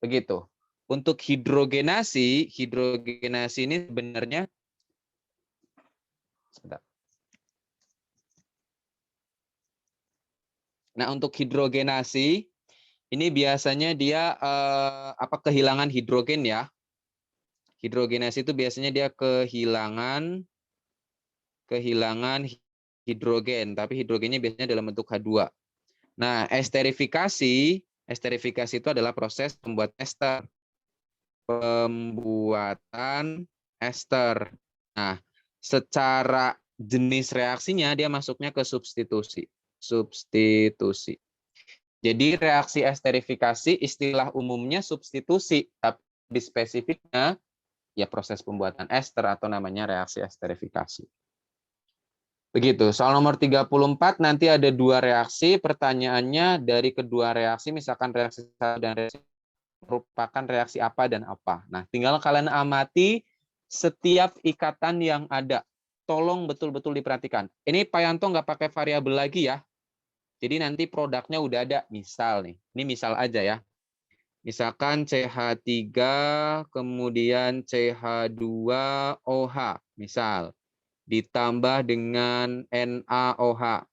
Begitu. Untuk hidrogenasi ini sebenarnya sebentar. Nah, untuk hidrogenasi ini biasanya dia kehilangan hidrogen ya. Hidrogenasi itu biasanya dia kehilangan hidrogen, tapi hidrogennya biasanya dalam bentuk H2. Nah, esterifikasi Esterifikasi itu adalah proses pembuatan ester. Nah, secara jenis reaksinya dia masuknya ke substitusi. Jadi reaksi esterifikasi istilah umumnya substitusi, tapi spesifiknya ya proses pembuatan ester atau namanya reaksi esterifikasi. Begitu. Soal nomor 34 nanti ada 2 reaksi. Pertanyaannya dari kedua reaksi, misalkan reaksi 1 dan reaksi merupakan reaksi apa dan apa. Nah, tinggal kalian amati setiap ikatan yang ada. Tolong betul-betul diperhatikan. Ini Pak Yanto nggak pakai variabel lagi ya. Jadi nanti produknya udah ada. Misal nih, ini misal aja ya. Misalkan CH3, kemudian CH2OH, misal. Ditambah dengan NaOH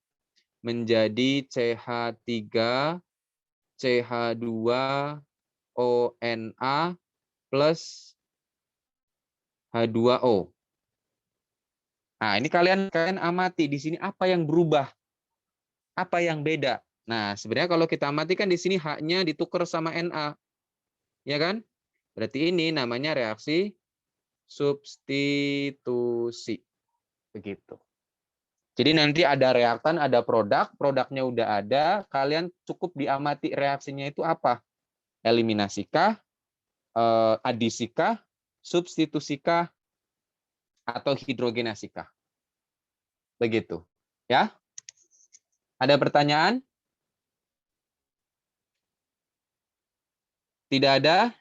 menjadi CH3 CH2ONa plus H2O. Nah, ini kalian amati di sini apa yang berubah, apa yang beda. Nah, sebenarnya kalau kita amati kan di sini H-nya ditukar sama Na, ya kan? Berarti ini namanya reaksi substitusi. Begitu. Jadi nanti ada reaktan, ada produk, produknya udah ada, kalian cukup diamati reaksinya itu apa? Eliminasikah, adisikah, substitusikah, atau hidrogenasikah? Begitu. Ya. Ada pertanyaan? Tidak ada?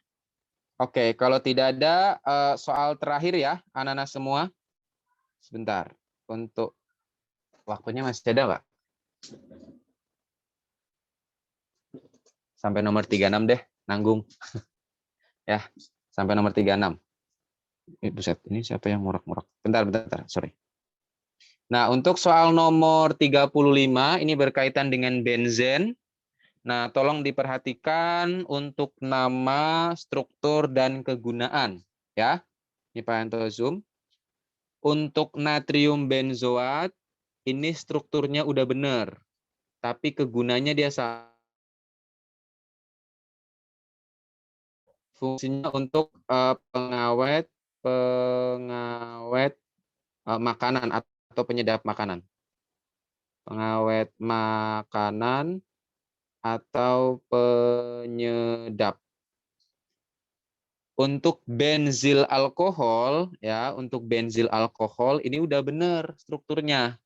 Oke, kalau tidak ada, soal terakhir ya, anak-anak semua. Sebentar. Untuk waktunya masih ada nggak? Sampai nomor 36 deh, nanggung. Ya, sampai nomor 36. Buset, ini siapa yang murak-murak? Bentar, sorry. Nah, untuk soal nomor 35, ini berkaitan dengan benzen. Nah, tolong diperhatikan untuk nama, struktur, dan kegunaan. Ya, ini Pak Yanto zoom. Untuk natrium benzoat, ini strukturnya udah benar. Tapi kegunaannya dia salah. Fungsinya untuk pengawet makanan atau penyedap makanan. Pengawet makanan atau penyedap. Untuk benzil alkohol ya, untuk benzil alkohol ini udah benar strukturnya.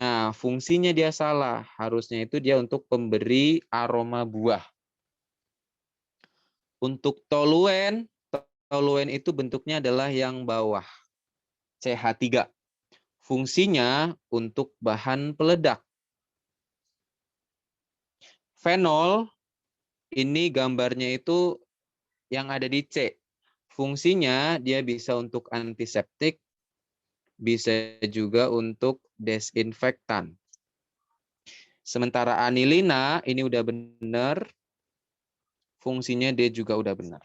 Nah, fungsinya dia salah. Harusnya itu dia untuk pemberi aroma buah. Untuk toluen itu bentuknya adalah yang bawah. CH3. Fungsinya untuk bahan peledak. Fenol ini gambarnya itu yang ada di C. Fungsinya dia bisa untuk antiseptik, bisa juga untuk desinfektan. Sementara anilina ini udah benar, fungsinya dia juga udah benar.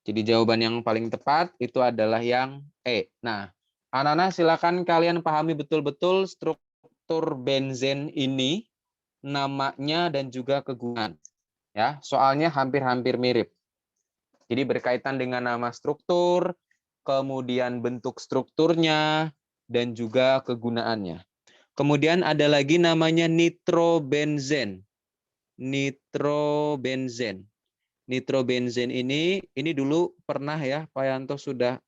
Jadi jawaban yang paling tepat itu adalah yang E. Nah, anak-anak silakan kalian pahami betul-betul struktur benzen ini, namanya dan juga kegunaan. Ya, soalnya hampir-hampir mirip. Jadi berkaitan dengan nama struktur, kemudian bentuk strukturnya, dan juga kegunaannya. Kemudian ada lagi namanya nitrobenzen. Nitrobenzen ini dulu pernah ya Pak Yanto sudah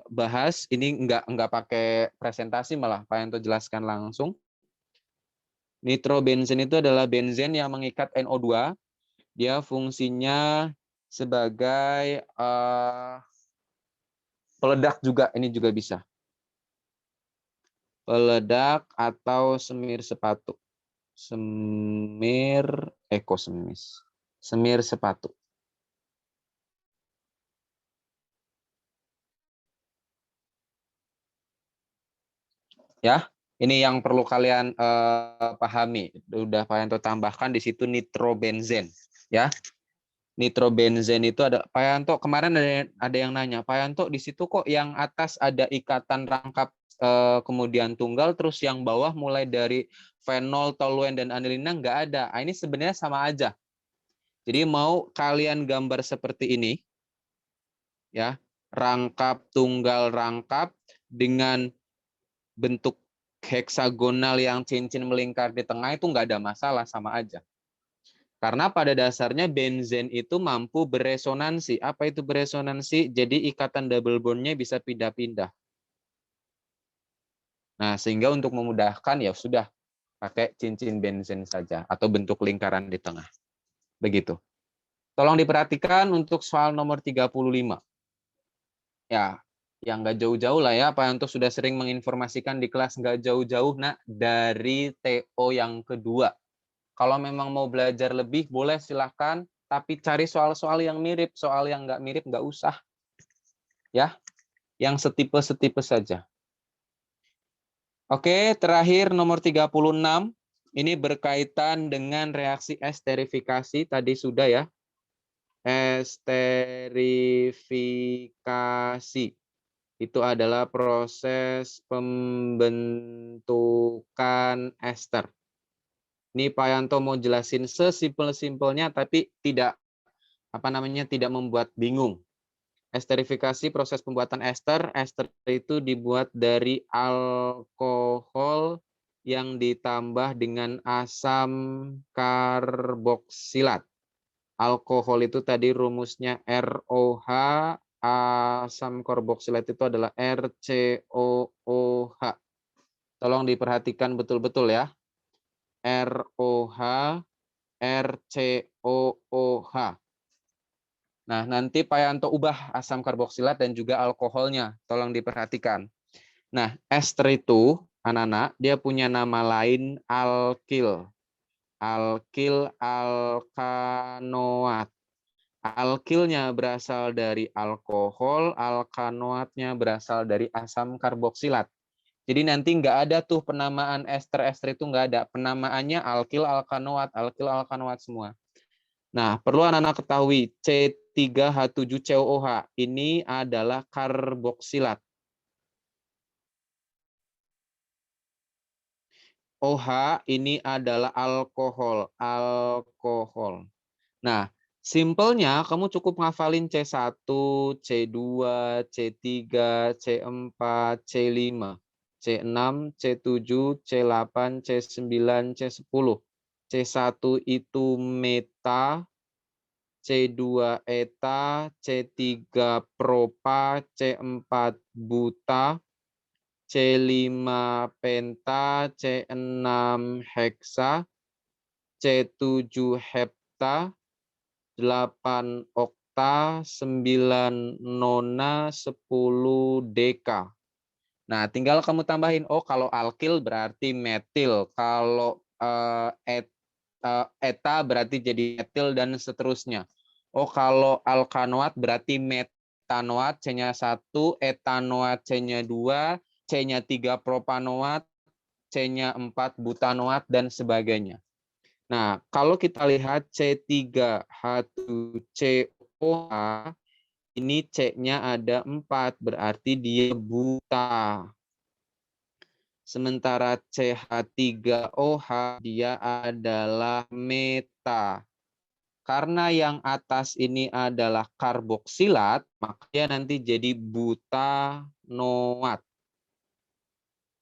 bahas. Ini enggak pakai presentasi, malah Pak Yanto jelaskan langsung. Nitrobenzen itu adalah benzen yang mengikat NO2. Dia fungsinya sebagai peledak juga, ini juga bisa. Peledak atau semir sepatu. Semir sepatu. Ya, ini yang perlu kalian pahami. Udah Pak Yanto tambahkan di situ nitrobenzen, ya. Nitrobenzen itu ada, Pak Yanto kemarin ada yang nanya, Pak Yanto di situ kok yang atas ada ikatan rangkap kemudian tunggal, terus yang bawah mulai dari fenol, toluen, dan anilina nggak ada. Nah, ini sebenarnya sama aja. Jadi mau kalian gambar seperti ini, ya, rangkap tunggal rangkap dengan bentuk heksagonal yang cincin melingkar di tengah itu nggak ada masalah, sama aja. Karena pada dasarnya benzen itu mampu beresonansi. Apa itu beresonansi? Jadi ikatan double bond-nya bisa pindah-pindah. Nah, sehingga untuk memudahkan ya sudah pakai cincin benzen saja atau bentuk lingkaran di tengah. Begitu. Tolong diperhatikan untuk soal nomor 35. Ya, yang nggak jauh-jauh lah ya, Pak Yanto sudah sering menginformasikan di kelas nggak jauh-jauh, nah dari TO yang kedua. Kalau memang mau belajar lebih, boleh silahkan, tapi cari soal-soal yang mirip, soal yang nggak mirip nggak usah. Ya, yang setipe-setipe saja. Oke, terakhir nomor 36. Ini berkaitan dengan reaksi esterifikasi, tadi sudah ya. Esterifikasi. Itu adalah proses pembentukan ester. Ini Pak Yanto mau jelasin sesimpel-simpelnya tapi tidak tidak membuat bingung. Esterifikasi proses pembuatan ester. Ester itu dibuat dari alkohol yang ditambah dengan asam karboksilat. Alkohol itu tadi rumusnya ROH, asam karboksilat itu adalah RCOOH. Tolong diperhatikan betul-betul ya. ROH, RCOOH. Nah, nanti Pak Yanto ubah asam karboksilat dan juga alkoholnya. Tolong diperhatikan. Nah, ester itu, anak-anak, dia punya nama lain alkil. Alkil alkanoat. Alkilnya berasal dari alkohol, alkanoatnya berasal dari asam karboksilat. Jadi nanti nggak ada tuh penamaan ester-ester itu nggak ada. Penamaannya alkil alkanoat semua. Nah, perlu anak-anak ketahui C3H7COOH ini adalah karboksilat. OH ini adalah alkohol. Nah, simpelnya kamu cukup ngafalin C1, C2, C3, C4, C5, C6, C7, C8, C9, C10. C1 itu meta, C2 eta, C3 propa, C4 buta, C5 penta, C6 heksa, C7 hepta, 8 okta, 9 nona, 10 deka. Nah, tinggal kamu tambahin, oh kalau alkil berarti metil, kalau eta berarti jadi metil dan seterusnya. Oh kalau alkanoat berarti metanoat, C-nya 1, etanoat C-nya 2, C-nya 3 propanoat, C-nya 4 butanoat dan sebagainya. Nah, kalau kita lihat C3H7COH, ini C-nya ada 4, berarti dia buta. Sementara CH3OH, dia adalah meta. Karena yang atas ini adalah karboksilat, maka dia nanti jadi butanoat.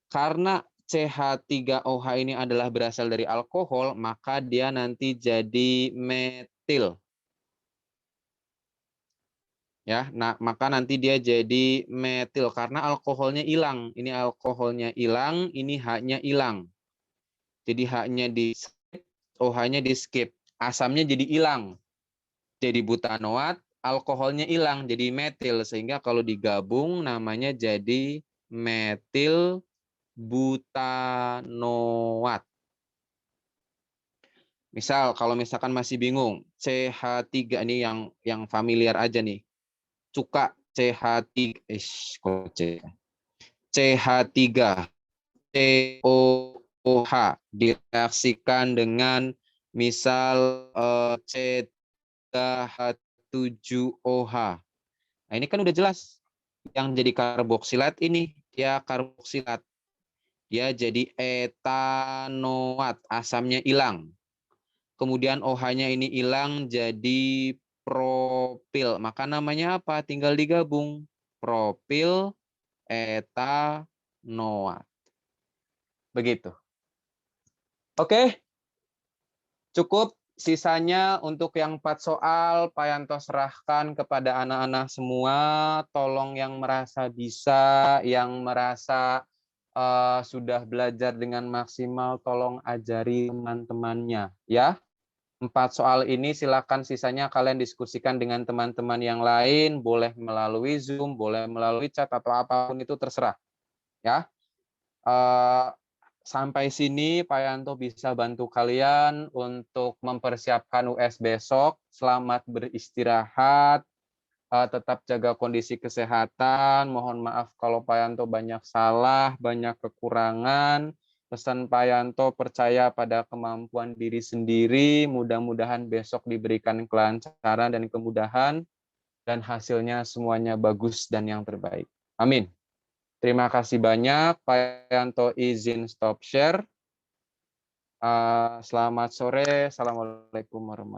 Karena CH3OH ini adalah berasal dari alkohol, maka dia nanti jadi metil. Ya, nah maka nanti dia jadi metil karena alkoholnya hilang. Ini alkoholnya hilang, ini H-nya hilang. Jadi H-nya di skip, OH-nya di skip. Asamnya jadi hilang. Jadi butanoat, alkoholnya hilang jadi metil sehingga kalau digabung namanya jadi metil butanoat. Misal kalau misalkan masih bingung, CH3 ini yang familiar aja nih. Cuka CH3 CH3 COOH direaksikan dengan misal C3H7OH. Nah, ini kan udah jelas yang jadi karboksilat ini dia karboksilat. Dia jadi etanoat, asamnya hilang. kemudian OH-nya ini hilang jadi propil. Maka namanya apa? Tinggal digabung. Propil etanoat. Begitu. Oke. Cukup. Sisanya untuk yang 4 soal, Pak Yanto serahkan kepada anak-anak semua. Tolong yang merasa bisa, yang merasa sudah belajar dengan maksimal, tolong ajari teman-temannya. Ya, 4 soal ini silakan sisanya kalian diskusikan dengan teman-teman yang lain. Boleh melalui Zoom, boleh melalui chat, atau apapun itu terserah. Ya. Sampai sini Pak Yanto bisa bantu kalian untuk mempersiapkan US besok. Selamat beristirahat, tetap jaga kondisi kesehatan. Mohon maaf kalau Pak Yanto banyak salah, banyak kekurangan. Pesan Pak Yanto, percaya pada kemampuan diri sendiri. Mudah-mudahan besok diberikan kelancaran dan kemudahan, dan hasilnya semuanya bagus dan yang terbaik. Amin. Terima kasih banyak, Pak Yanto izin stop share. Selamat sore, Assalamualaikum warahmatullahi wabarakatuh.